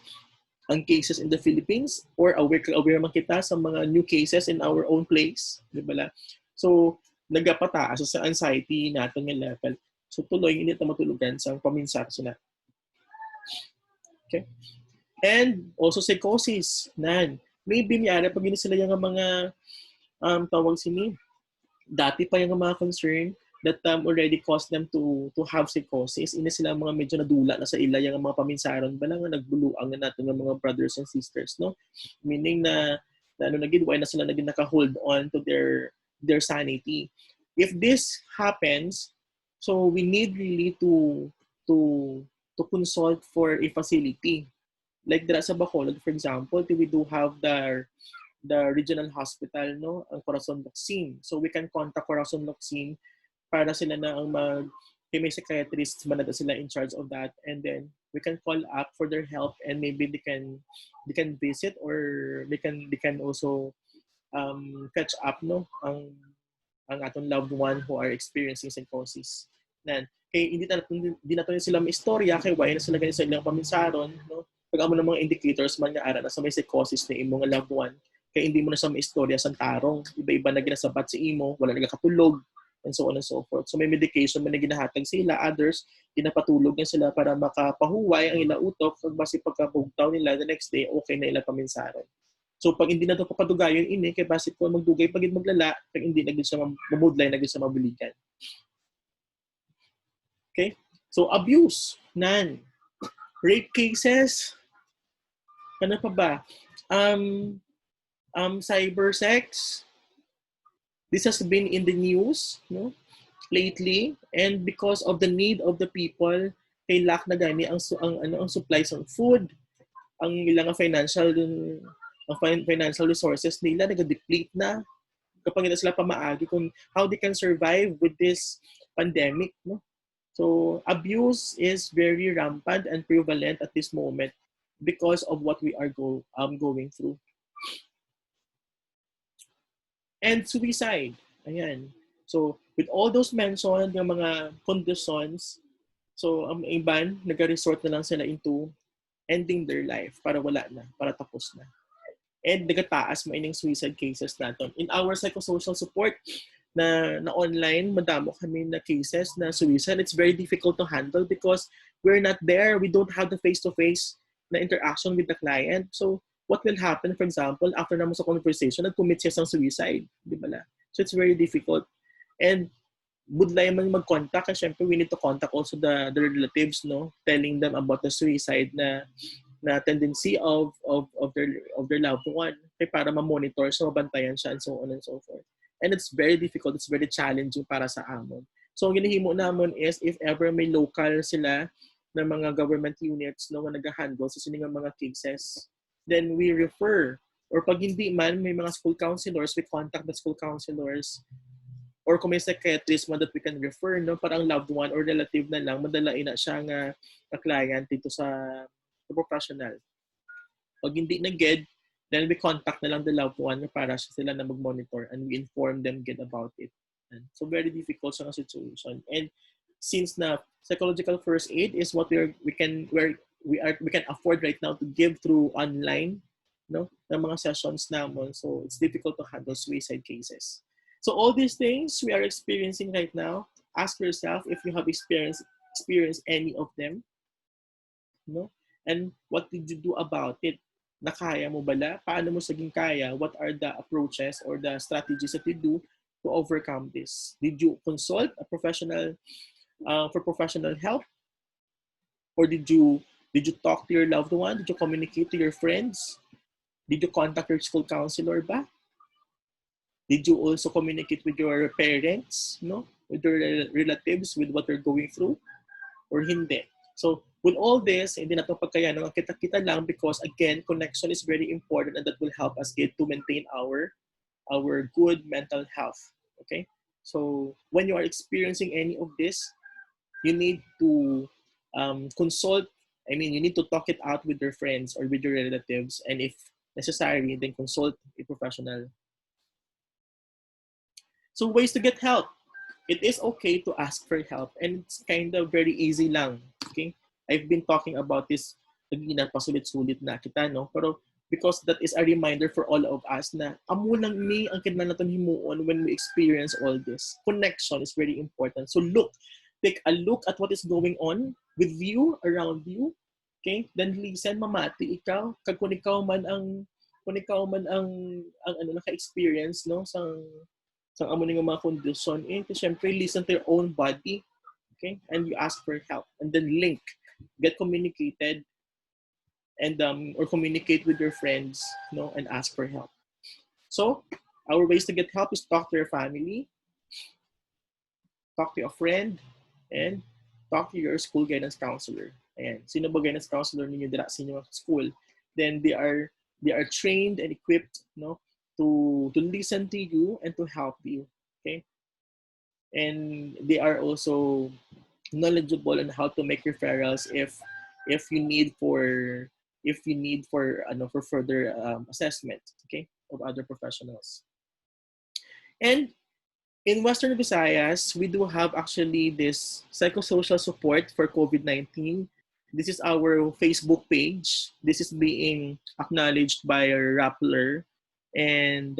ang cases in the Philippines, or aware man kita sa mga new cases in our own place, di ba? So nagapataas sa anxiety natin ng level. So tuloy init na matulugan sa paminsar sila. Okay? And also psychosis. Maybe miyara pag sila yung mga tawag sini, dati pa yung mga concern that already caused them to have psychosis. Ini sila mga medyo nadula na sa ila yung mga paminsaron ba nga nagbuluang na natin ng mga brothers and sisters, no? Meaning na why na sila naka-hold on to their sanity. If this happens, so we need really to consult for a facility. Like dira sa Bacolod, for example, we do have the regional hospital, no, ang Corazon Locsin. So we can contact Corazon Locsin para sila na ang may psychiatrists man na sila in charge of that, and then we can call up for their help, and maybe they can visit, or they can also catch up, no, ang atong loved one who are experiencing psychosis. Kay hindi na sila may istorya kay why na sila ganito sa ilang paminsaron, no? Pag amo ng mga indicators man nga ara na sa may psychosis na imong loved one, kay hindi mo na sa may istorya sa tarong, iba-iba na ginasabat si imo, wala nagakatulog, and so on and so forth. So may medication man na ginahatag sila, others ginapatulog na sila para makapahuway ang ilang utok, kag basi pagkabugtaw nila the next day okay na ilang paminsaron. So pag hindi na to papadugayon ini kay basi ko magdugay pagid maglala, pag hindi na gid siya mamudlay na gid siya mabuligan. Okay? So abuse, rape cases, ano pa ba? Cyber sex. This has been in the news, no, lately, and because of the need of the people, kay lack na gani ang supplies ng food, ang ilang financial resources nila nag-deplete na kapag hindi sila pamaagi kung how they can survive with this pandemic, no. So abuse is very rampant and prevalent at this moment because of what we are going through. And suicide. Ayan. So, with all those mentioned, yung mga conditions, so ang iban, nag-resort na lang sila into ending their life para wala na, para tapos na. And nagataas maining suicide cases natin. In our psychosocial support na online, madamo kami na cases na suicide. It's very difficult to handle because we're not there. We don't have the face-to-face na interaction with the client. So, what will happen, for example, after naman sa conversation, nag-commit siya sa suicide, di ba la? So it's very difficult. And budlay man mag-contact, kasi syempre we need to contact also the relatives, no? Telling them about the suicide na na tendency of their loved one, okay, para ma-monitor, so mabantayan siya, and so on and so forth. And it's very difficult, it's very challenging para sa amon. So ang ginahimo namon is, if ever may local sila na mga government units no, nga nag-handle sa sining mga cases, then we refer, or pag hindi man, may mga school counselors, we contact the school counselors, or kung may psychiatrist man that we can refer, no, parang loved one or relative na lang, madalain na siya nga na client dito sa professional. Pag hindi na get, then we contact na lang the loved one para sila na mag-monitor, and we inform them get about it. And so very difficult sa situation. And since na psychological first aid is what we can afford right now to give through online, no, ng mga sessions namon, so it's difficult to handle suicide cases. So all these things we are experiencing right now, ask yourself if you have experienced any of them, no? And what did you do about it? Nakaya mo bala? Paano mo saging kaya? What are the approaches or the strategies that you do to overcome this? Did you consult a professional for professional help? Or did you talk to your loved one? Did you communicate to your friends? Did you contact your school counselor ba? Did you also communicate with your parents, no? With your relatives, with what they're going through? Or hindi? So, with all this, hindi na ito pagkayanan, kita-kita lang, because again, connection is very important, and that will help us get to maintain our good mental health. Okay? So, when you are experiencing any of this, you need to consult, you need to talk it out with your friends or with your relatives, and if necessary, then consult a professional. So ways to get help. It is okay to ask for help, and it's kind of very easy lang. Okay? I've been talking about this, pasulit-sulit na kita, no? Pero because that is a reminder for all of us na amo lang ni ang kinahanglan naton himuon when we experience all this. Connection is very important. So take a look at what is going on with you, around you. Okay? Then listen, mamati ikaw, kung ikaw man ang naka-experience, no, sa amo ning mga kondisyon, syempre listen to your own body, okay, and you ask for help, and then get communicated, and or communicate with your friends, no, and ask for help. So our ways to get help is talk to your family, talk to a friend, and talk to your school guidance counselor. Ayan, sino ba guidance counselor ninyo dira sa inyong school? Then they are trained and equipped, no, to listen to you and to help you, okay? And they are also knowledgeable on how to make referrals if you need for further assessment, okay, of other professionals. And in Western Visayas, we do have actually this psychosocial support for COVID-19. This is our Facebook page. This is being acknowledged by Rappler, and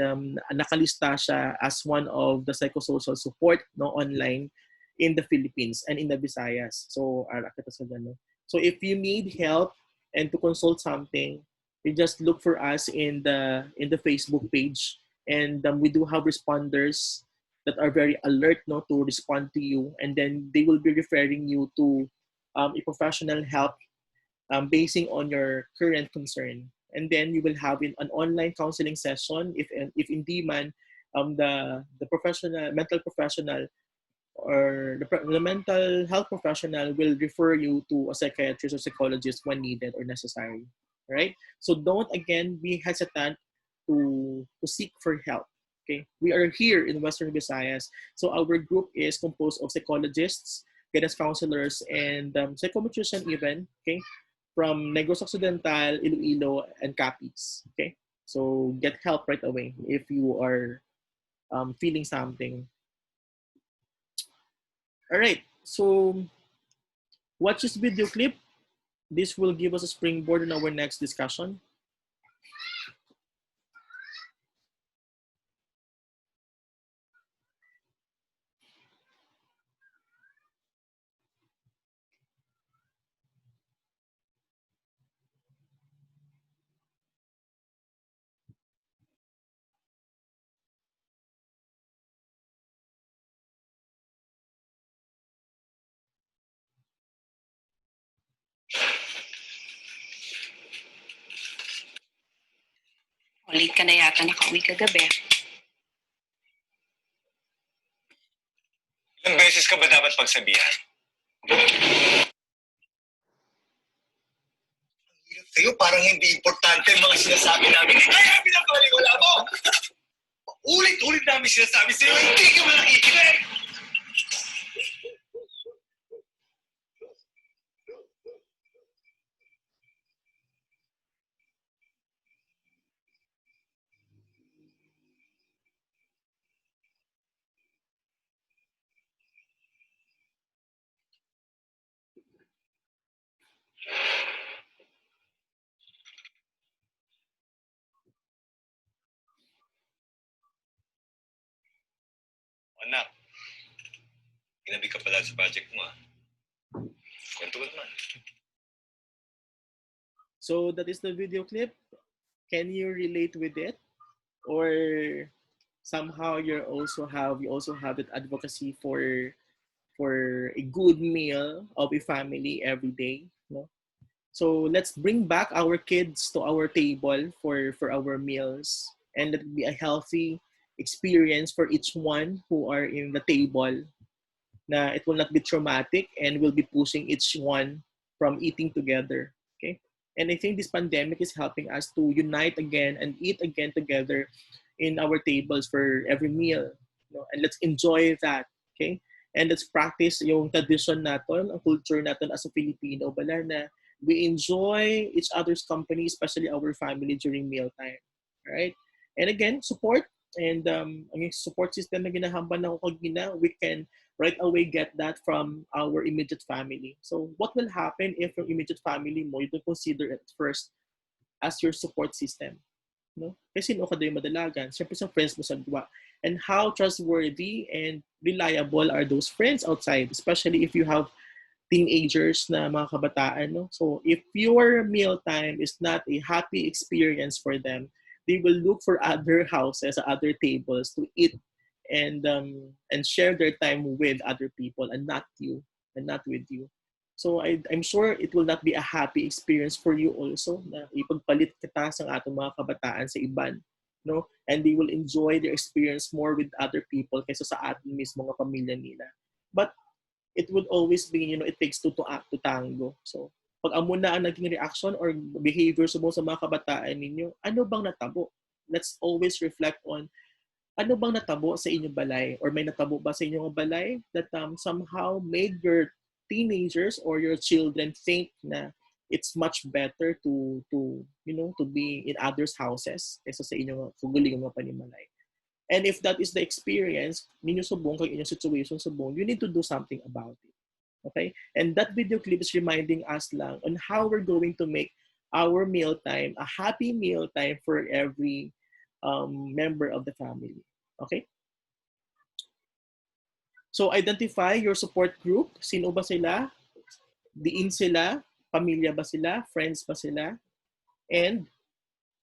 nakalista siya as one of the psychosocial support, no, online in the Philippines and in the Visayas. So so if you need help and to consult something, you just look for us in the Facebook page, and we do have responders that are very alert, no, to respond to you, and then they will be referring you to a professional help basing on your current concern. And then you will have an online counseling session if hindi man the mental professional or the mental health professional will refer you to a psychiatrist or psychologist when needed or necessary. Right? So don't again be hesitant to seek for help. Okay, we are here in Western Visayas. So our group is composed of psychologists, guidance counselors, and psychometrician even. Okay, from Negros Occidental, Iloilo, and Capiz. Okay, so get help right away if you are feeling something. All right, so watch this video clip. This will give us a springboard in our next discussion. Late ka na yata nakauwi kagabi. Ilang beses ka ba dapat pagsabihan? Sa'yo parang hindi importante ang mga sinasabi namin. Kaya pinapaliwala mo! Ulit-ulit namin sinasabi sa'yo, hindi ka ba nakikinig? Anak, ginabi ka pala sa project mo, ah. Kwento ko naman. So that is the video clip. Can you relate with it? Or somehow you also have that advocacy for a good meal of a family every day, no? So let's bring back our kids to our table for our meals, and let it be a healthy experience for each one who are in the table. Na it will not be traumatic and will be pushing each one from eating together. Okay, and I think this pandemic is helping us to unite again and eat again together in our tables for every meal. And let's enjoy that. Okay, and let's practice yung tradition natin, ang culture natin as a Filipino, bala na we enjoy each other's company, especially our family during mealtime. Right? And again, support. And ang support system na ginahambal na ko kagina, we can right away get that from our immediate family. So what will happen if your immediate family mo, you don't consider it first as your support system? No? Kasi sino ka daw yung madalagan? Siyempre sa friends mo sa dua. And how trustworthy and reliable are those friends outside, especially if you have teenagers na mga kabataan. No? So if your mealtime is not a happy experience for them, they will look for other houses, other tables to eat and share their time with other people and not you and not with you. So I'm sure it will not be a happy experience for you also na ipagpalit kita sa atong mga kabataan sa iban, no? And they will enjoy their experience more with other people kaysa sa ating mismo mga pamilya nila. But it would always be, it takes two to act to tango. So pag amo na ang naging reaction or behavior mo sa mga kabataan ninyo, ano bang natabo? Let's always reflect on ano bang natabo sa inyong balay or may natabo ba sa inyong balay that somehow made your teenagers or your children think na it's much better to be in others' houses kaysa sa inyong kuguling mga panimalay. And if that is the experience ninyo subong kag inyong situation subong, you need to do something about it. Okay? And that video clip is reminding us lang on how we're going to make our mealtime a happy mealtime for every member of the family. Okay? So identify your support group. Sino ba sila? Diin sila? Pamilya ba sila? Friends ba sila? And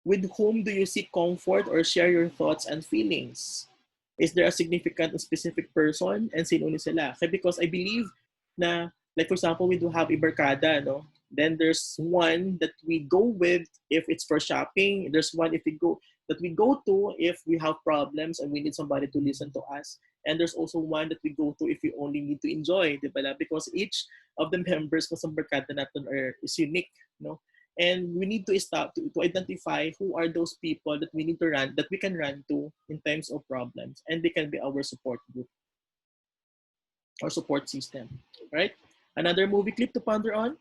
with whom do you seek comfort or share your thoughts and feelings? Is there a significant and specific person? And sino ni sila? Okay, because I believe na, like for example, we do have a barkada, no? Then there's one that we go with if it's for shopping. There's one that we go to if we have problems and we need somebody to listen to us. And there's also one that we go to if we only need to enjoy, di ba? Because each of the members ko sa barkada natin is unique, no? And we need to stop to identify who are those people that we can run to in times of problems, and they can be our support group or support system, right? Another movie clip to ponder on.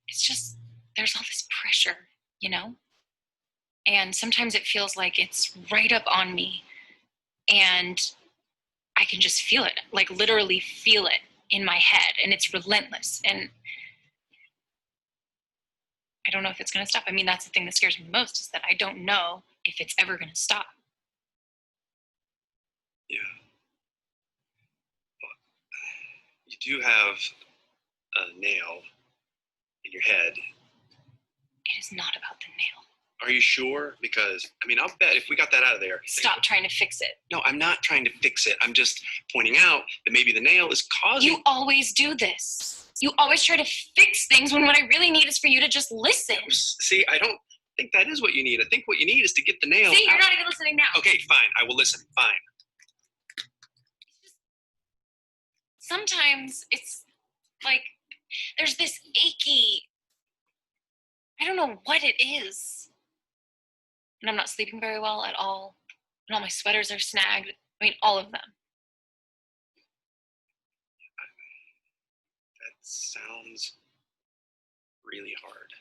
It's just, there's all this pressure, and sometimes it feels like it's right up on me, and I can just feel it, like literally feel it in my head, and it's relentless, and I don't know if it's going to stop. I mean, that's the thing that scares me most, is that I don't know if it's ever going to stop. Yeah. But you do have a nail in your head. It is not about the nail. Are you sure? Because, I'll bet if we got that out of there... Stop trying to fix it. No, I'm not trying to fix it. I'm just pointing out that maybe the nail is causing... You always do this. You always try to fix things when what I really need is for you to just listen. See, I don't think that is what you need. I think what you need is to get the nail See, you're out. not even listening now. Okay, fine. I will listen. Fine. Sometimes it's like there's this achy, I don't know what it is. And I'm not sleeping very well at all. And all my sweaters are snagged. I mean, all of them. That sounds really hard.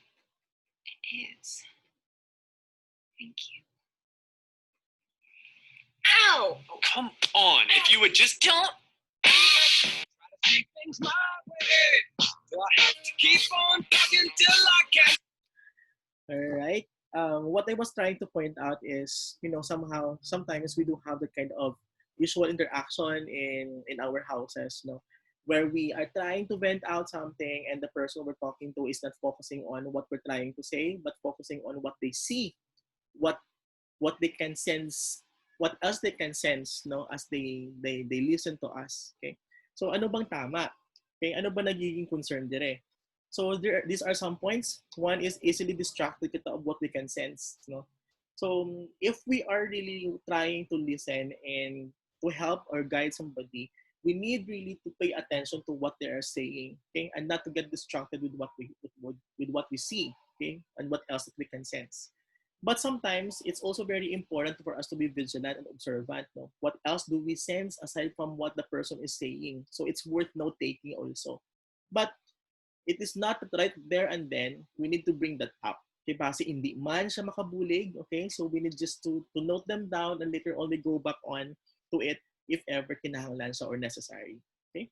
It is. Thank you. Ow! Oh, come on. If you would just Don't. Things my way. Do I have to keep on talking till I can? All right. What I was trying to point out is, somehow, sometimes we do have the kind of usual interaction in our houses, where we are trying to vent out something and the person we're talking to is not focusing on what we're trying to say, but focusing on what they see, what they can sense, what else they can sense, as they listen to us. Okay. So ano bang tama? Okay, ano ba nagiging concern dire? So these are some points. One is easily distracted kita of what we can sense. So if we are really trying to listen and to help or guide somebody, we need really to pay attention to what they are saying, okay, and not to get distracted with what we see, okay, and what else that we can sense. But sometimes it's also very important for us to be vigilant and observant. No? What else do we sense aside from what the person is saying? So it's worth note taking also. But it is not right there and then we need to bring that up. Okay, kasi hindi man siya makabulig. Okay, so we need just to note them down and later on we go back on to it if ever kinahanglan siya or necessary. Okay.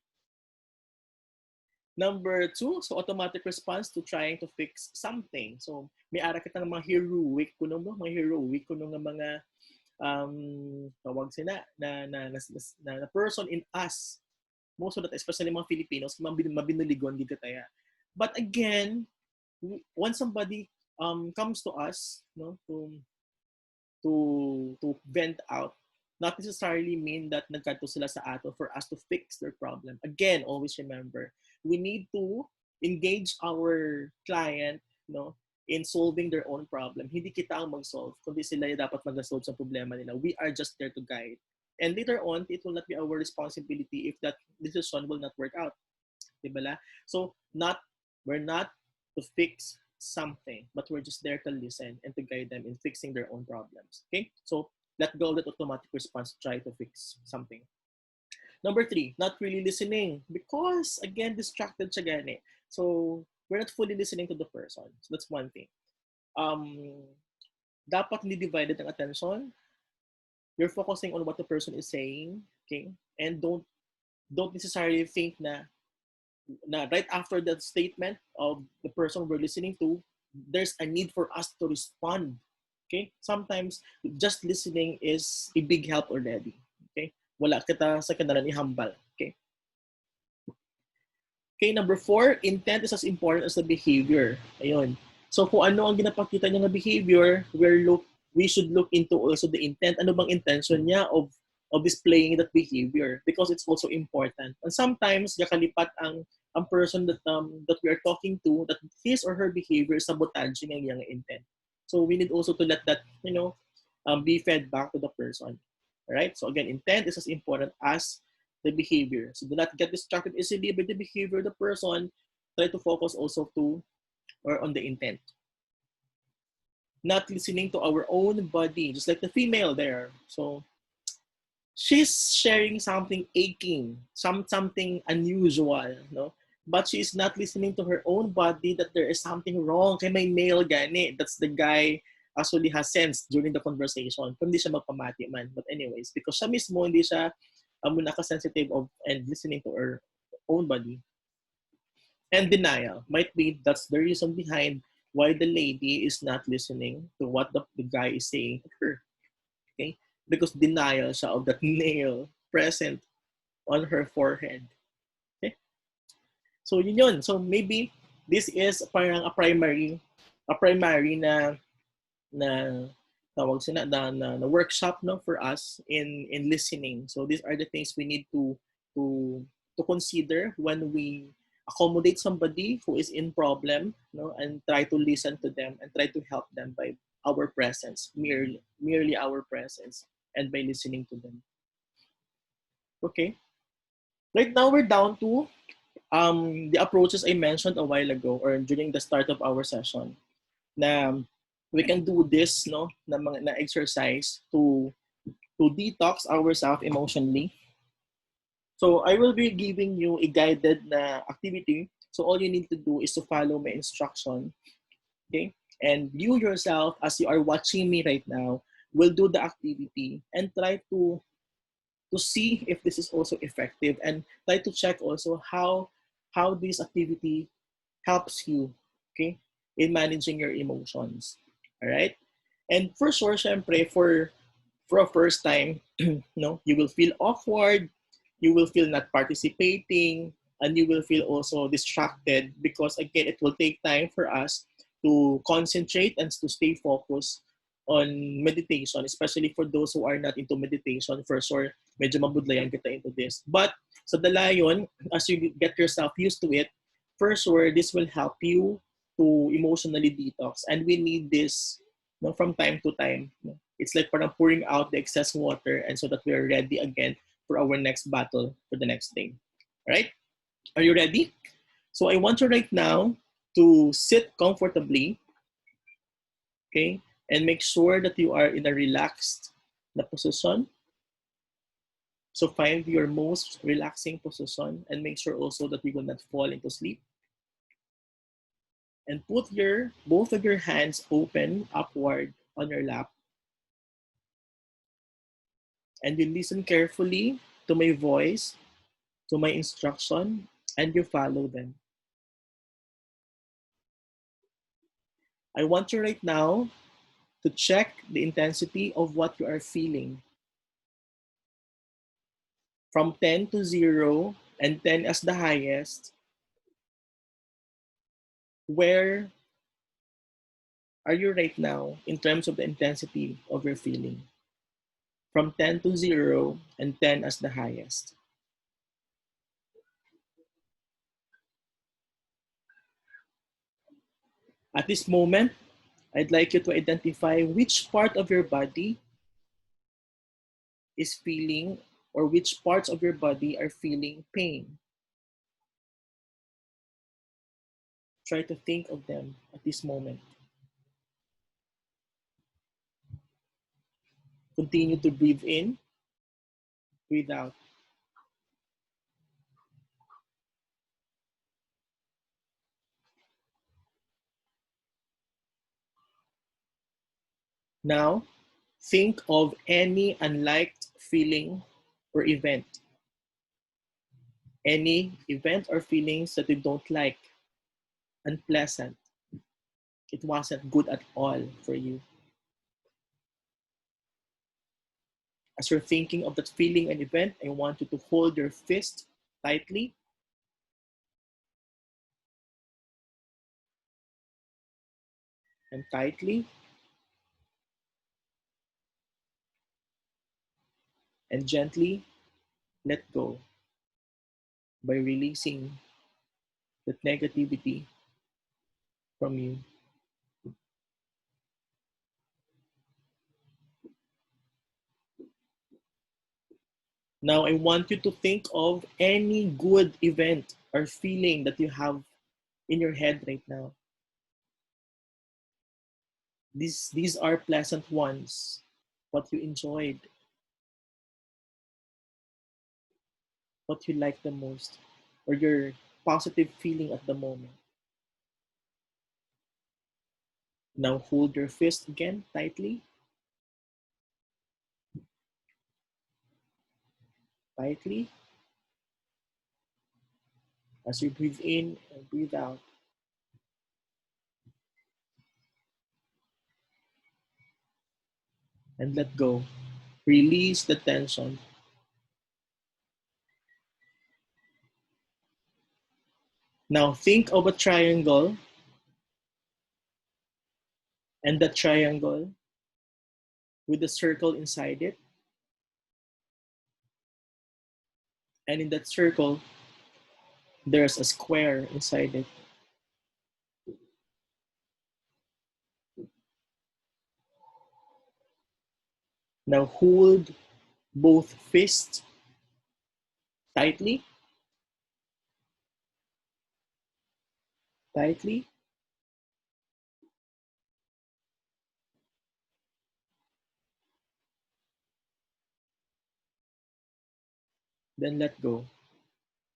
Number 2, so automatic response to trying to fix something. So may ara kita ng mga heroic kuno nga mga tawag sila na person in us. Most of the time, especially mga Filipinos, mabinuligon gid kataya. But again, when somebody comes to us, to vent out, not necessarily mean that nagkanto sila sa ato for us to fix their problem. Again, always remember, we need to engage our client, in solving their own problem. Hindi kita ang mag-solve, kundi sila yung dapat mag-solve sa problema nila. We are just there to guide. And later on, it will not be our responsibility if that decision will not work out. Diba? So, we're not to fix something, but we're just there to listen and to guide them in fixing their own problems. Okay? So, let go of that automatic response to try to fix something. Number 3, not really listening. Because, again, distracted siya gani. So, we're not fully listening to the person. So, that's one thing. Dapat hindi divided ang attention. You're focusing on what the person is saying, okay? And don't necessarily think na right after that statement of the person we're listening to, there's a need for us to respond. Okay? Sometimes just listening is a big help already. Okay? Wala kita sa kanalan ihambal. Okay? Okay, number 4, intent is as important as the behavior. Ayun. So kung ano ang ginapakita niya ng behavior, we should look into also the intent. Ano bang intention niya of displaying that behavior? Because it's also important. And sometimes yakalipat ang person that we are talking to, that his or her behavior sabotaging ang iyang intent. So we need also to let that be fed back to the person. All right. So again, intent is as important as the behavior. So do not get distracted easily by the behavior of the person. Try to focus also on the intent. Not listening to our own body, just like the female there. So she's sharing something aching, something unusual, but she's not listening to her own body that there is something wrong. Kay may male gani. That's the guy actually has sensed during the conversation. Kung hindi siya magpamati man. But anyways, because siya mismo hindi siya naka-sensitive of and listening to her own body. And denial. Might be that's the reason behind why the lady is not listening to what the guy is saying to her. Okay? Because denial siya of that nail present on her forehead. Okay? So yun. So maybe this is parang a primary na tawag sila na workshop for us in listening. So these are the things we need to consider when we accommodate somebody who is in problem, and try to listen to them and try to help them by our presence, merely our presence, and by listening to them. Okay. Right now we're down to the approaches I mentioned a while ago or during the start of our session. Na we can do this, na exercise to detox ourselves emotionally. So I will be giving you a guided na activity. So all you need to do is to follow my instruction. Okay? And you yourself, as you are watching me right now, will do the activity and try to see if this is also effective, and try to check also how this activity helps you, okay, in managing your emotions. All right? And for sure, syempre, for a first time, you will feel awkward, you will feel not participating, and you will feel also distracted because again, it will take time for us to concentrate and to stay focused on meditation, especially for those who are not into meditation. For sure, medyo mabudlayan kita into this. But sa dalayon, as you get yourself used to it, for sure, this will help you to emotionally detox. And we need this from time to time. It's like parang pouring out the excess water, and so that we are ready again for our next battle for the next day. All right? Are you ready? So I want you right now to sit comfortably, okay? And make sure that you are in a relaxed position. So find your most relaxing position and make sure also that you will not fall into sleep. And put both of your hands open upward on your lap. And you listen carefully to my voice, to my instruction, and you follow them. I want you right now to check the intensity of what you are feeling. From 10 to 0, and 10 as the highest, where are you right now in terms of the intensity of your feeling? From 10 to 0, and 10 as the highest. At this moment, I'd like you to identify which part of your body is feeling, or which parts of your body are feeling pain. Try to think of them at this moment. Continue to breathe in, breathe out. Now, think of any unliked feeling or event. Any event or feelings that you don't like, unpleasant. It wasn't good at all for you. As you're thinking of that feeling and event, I want you to hold your fist tightly. And tightly. And gently let go by releasing that negativity from you. Now, I want you to think of any good event or feeling that you have in your head right now. These are pleasant ones, what you enjoyed, what you like the most, or your positive feeling at the moment. Now hold your fist again tightly. Tightly. As you breathe in and breathe out. And let go. Release the tension. Now think of a triangle, and the triangle with a circle inside it. And in that circle, there's a square inside it. Now hold both fists tightly, tightly. Then let go.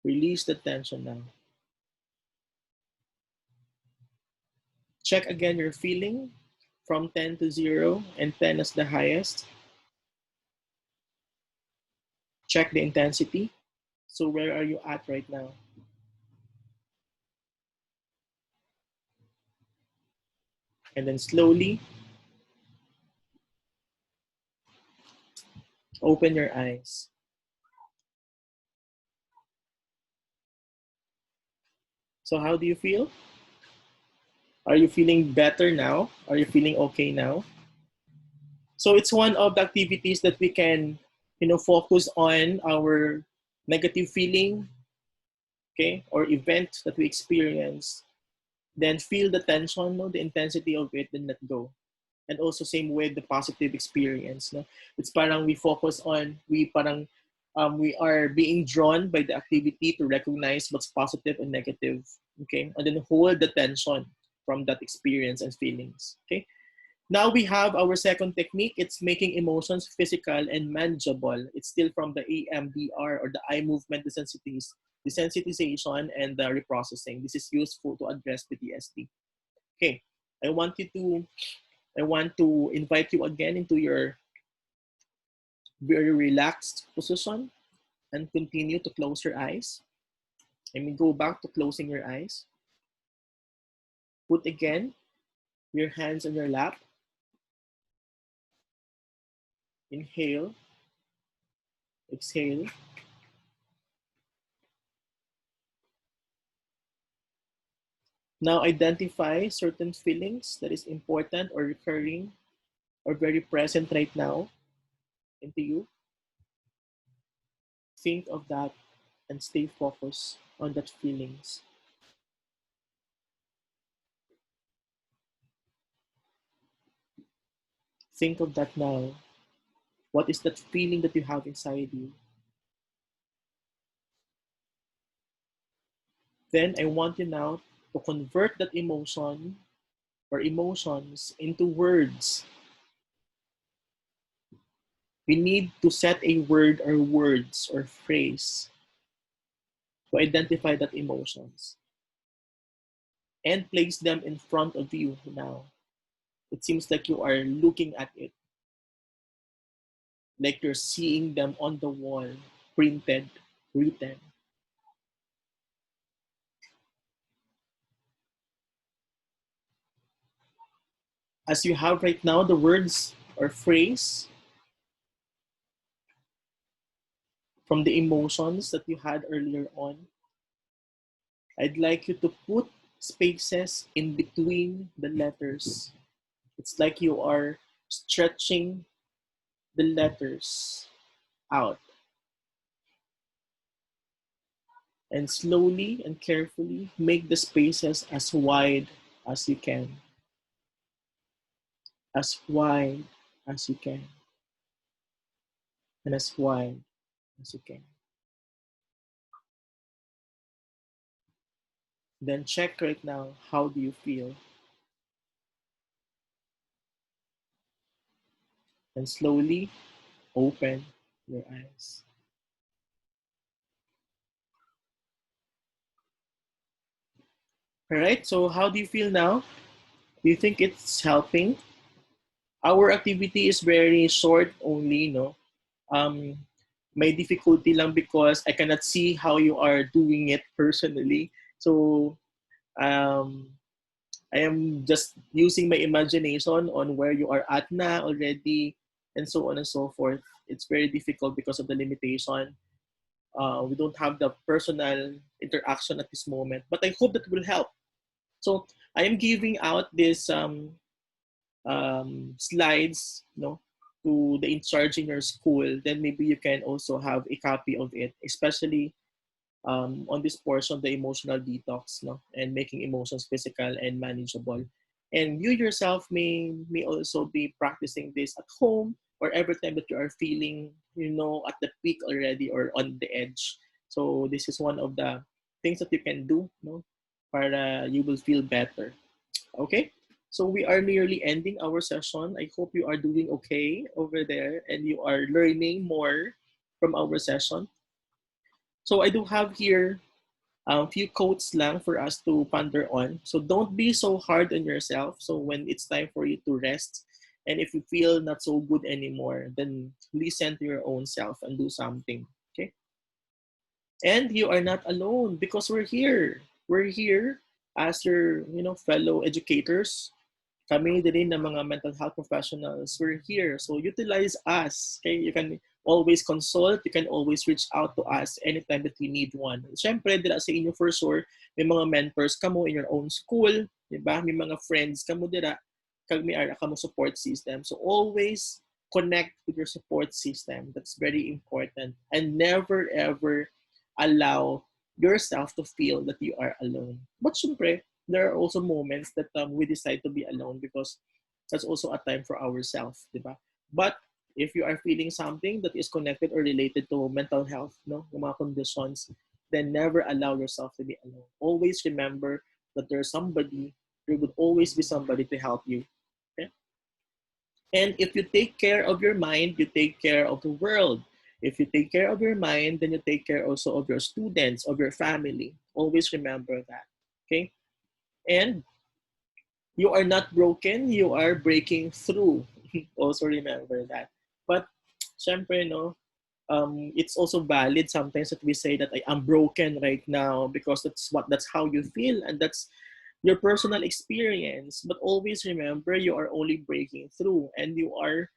Release the tension now. Check again your feeling from 10 to 0 and 10 as the highest. Check the intensity. So where are you at right now? And then slowly open your eyes. So how do you feel? Are you feeling better now? Are you feeling okay now? So it's one of the activities that we can, focus on our negative feeling, okay, or event that we experience. Then feel the tension, no, the intensity of it, then let go. And also same with the positive experience, no. It's parang we focus on, we are being drawn by the activity to recognize what's positive and negative, okay, and then hold the tension from that experience and feelings, okay. Now we have our second technique. It's making emotions physical and manageable. It's still from the EMDR, or the eye movement desensitization and the reprocessing. This is useful to address PTSD. Okay, I want to invite you again into your very relaxed position and continue to close your eyes. And we go back to closing your eyes. Put again your hands on your lap. Inhale, exhale. Now identify certain feelings that is important or recurring or very present right now into you. Think of that and stay focused on that feelings. Think of that now. What is that feeling that you have inside you? Then I want you now to convert that emotion or emotions into words. We need to set a word or words or phrase to identify that emotions and place them in front of you now. It seems like you are looking at it, like you're seeing them on the wall, printed, written. As you have right now the words or phrase from the emotions that you had earlier on, I'd like you to put spaces in between the letters. It's like you are stretching the letters out. And slowly and carefully make the spaces as wide as you can. As wide as you can. And as wide as you can. Then check right now, how do you feel? And slowly open your eyes. All right, so how do you feel now? Do you think it's helping? Our activity is very short only, no? Um, may difficulty lang because I cannot see how you are doing it personally. So um, I am just using my imagination on where you are at na already and so on and so forth. It's very difficult because of the limitation. We don't have the personal interaction at this moment, but I hope that will help. So I am giving out this slides, to the in charge in your school. Then maybe you can also have a copy of it, especially on this portion, the emotional detox, no, and making emotions physical and manageable. And you yourself may also be practicing this at home or every time that you are feeling, at the peak already or on the edge. So this is one of the things that you can do, no, para you will feel better. Okay? So we are nearly ending our session. I hope you are doing okay over there and you are learning more from our session. So I do have here a few quotes lang for us to ponder on. So don't be so hard on yourself. So when it's time for you to rest, and if you feel not so good anymore, then listen to your own self and do something. Okay? And you are not alone because we're here. We're here as your, fellow educators. Kami din ng mga mental health professionals. We're here. So utilize us. Okay? You can always consult. You can always reach out to us anytime that you need one. Siyempre, dila sa inyo for sure, may mga mentors kamo in your own school. Diba? May mga friends kamo dira. Kag may ara kamo support system. So always connect with your support system. That's very important. And never ever allow yourself to feel that you are alone. But syempre, there are also moments that we decide to be alone because that's also a time for ourselves, diba? But if you are feeling something that is connected or related to mental health, no, yung mga conditions, then never allow yourself to be alone. Always remember that there's somebody, there would always be somebody to help you. Okay? And if you take care of your mind, you take care of the world. If you take care of your mind, then you take care also of your students, of your family. Always remember that. Okay? And you are not broken, you are breaking through. Also remember that. But syempre, no, it's also valid sometimes that we say that I am broken right now because that's how you feel and that's your personal experience. But always remember you are only breaking through and you are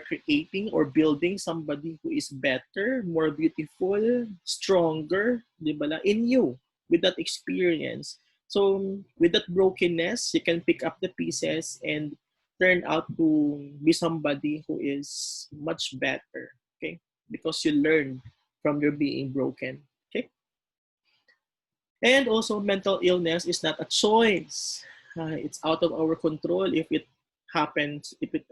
creating or building somebody who is better, more beautiful, stronger, di ba la, in you with that experience. So with that brokenness, you can pick up the pieces and turn out to be somebody who is much better, okay? Because you learn from your being broken, okay? And also mental illness is not a choice. It's out of our control if it happens, if it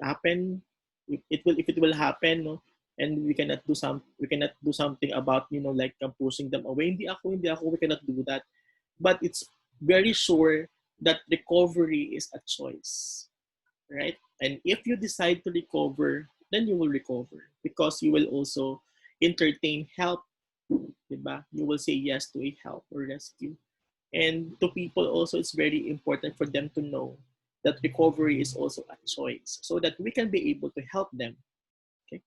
will happen, no, and we cannot do something about, like pushing them away. Hindi ako, we cannot do that. But it's very sure that recovery is a choice, right? And if you decide to recover, then you will recover because you will also entertain help, diba? You will say yes to a help or rescue. And to people also, it's very important for them to know that recovery is also a choice so that we can be able to help them. Okay?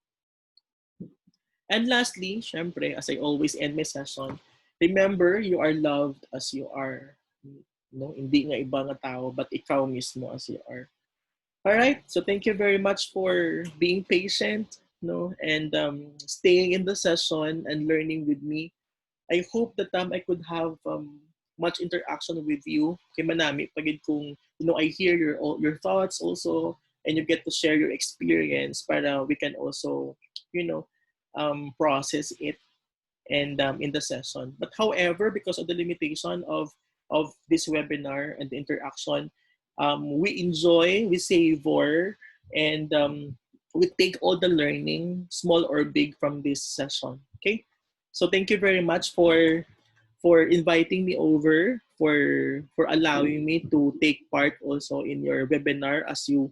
And lastly, syempre, as I always end my session, remember you are loved as you are. No, hindi nga iba nga tao, but ikaw mismo as you are. All right. So thank you very much for being patient, no, and staying in the session and learning with me. I hope that I could have much interaction with you. Kay manami pagid kung I hear your thoughts also and you get to share your experience para we can also process it and in the session. But however, because of the limitation of this webinar and the interaction, we enjoy, we savor, and we take all the learning, small or big, from this session. Okay, so thank you very much for inviting me over, for allowing me to take part also in your webinar as you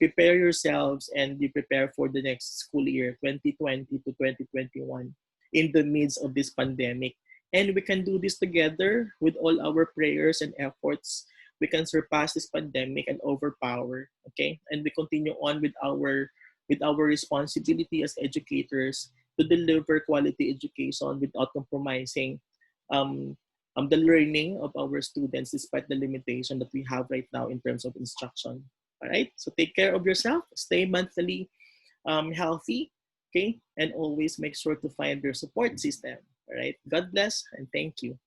prepare yourselves and you prepare for the next school year 2020 to 2021 in the midst of this pandemic. And we can do this together with all our prayers and efforts. We can surpass this pandemic and overpower, okay? And we continue on with our responsibility as educators to deliver quality education without compromising the learning of our students despite the limitation that we have right now in terms of instruction. All right, so take care of yourself, stay mentally healthy, okay, and always make sure to find your support system. All right, God bless and thank you.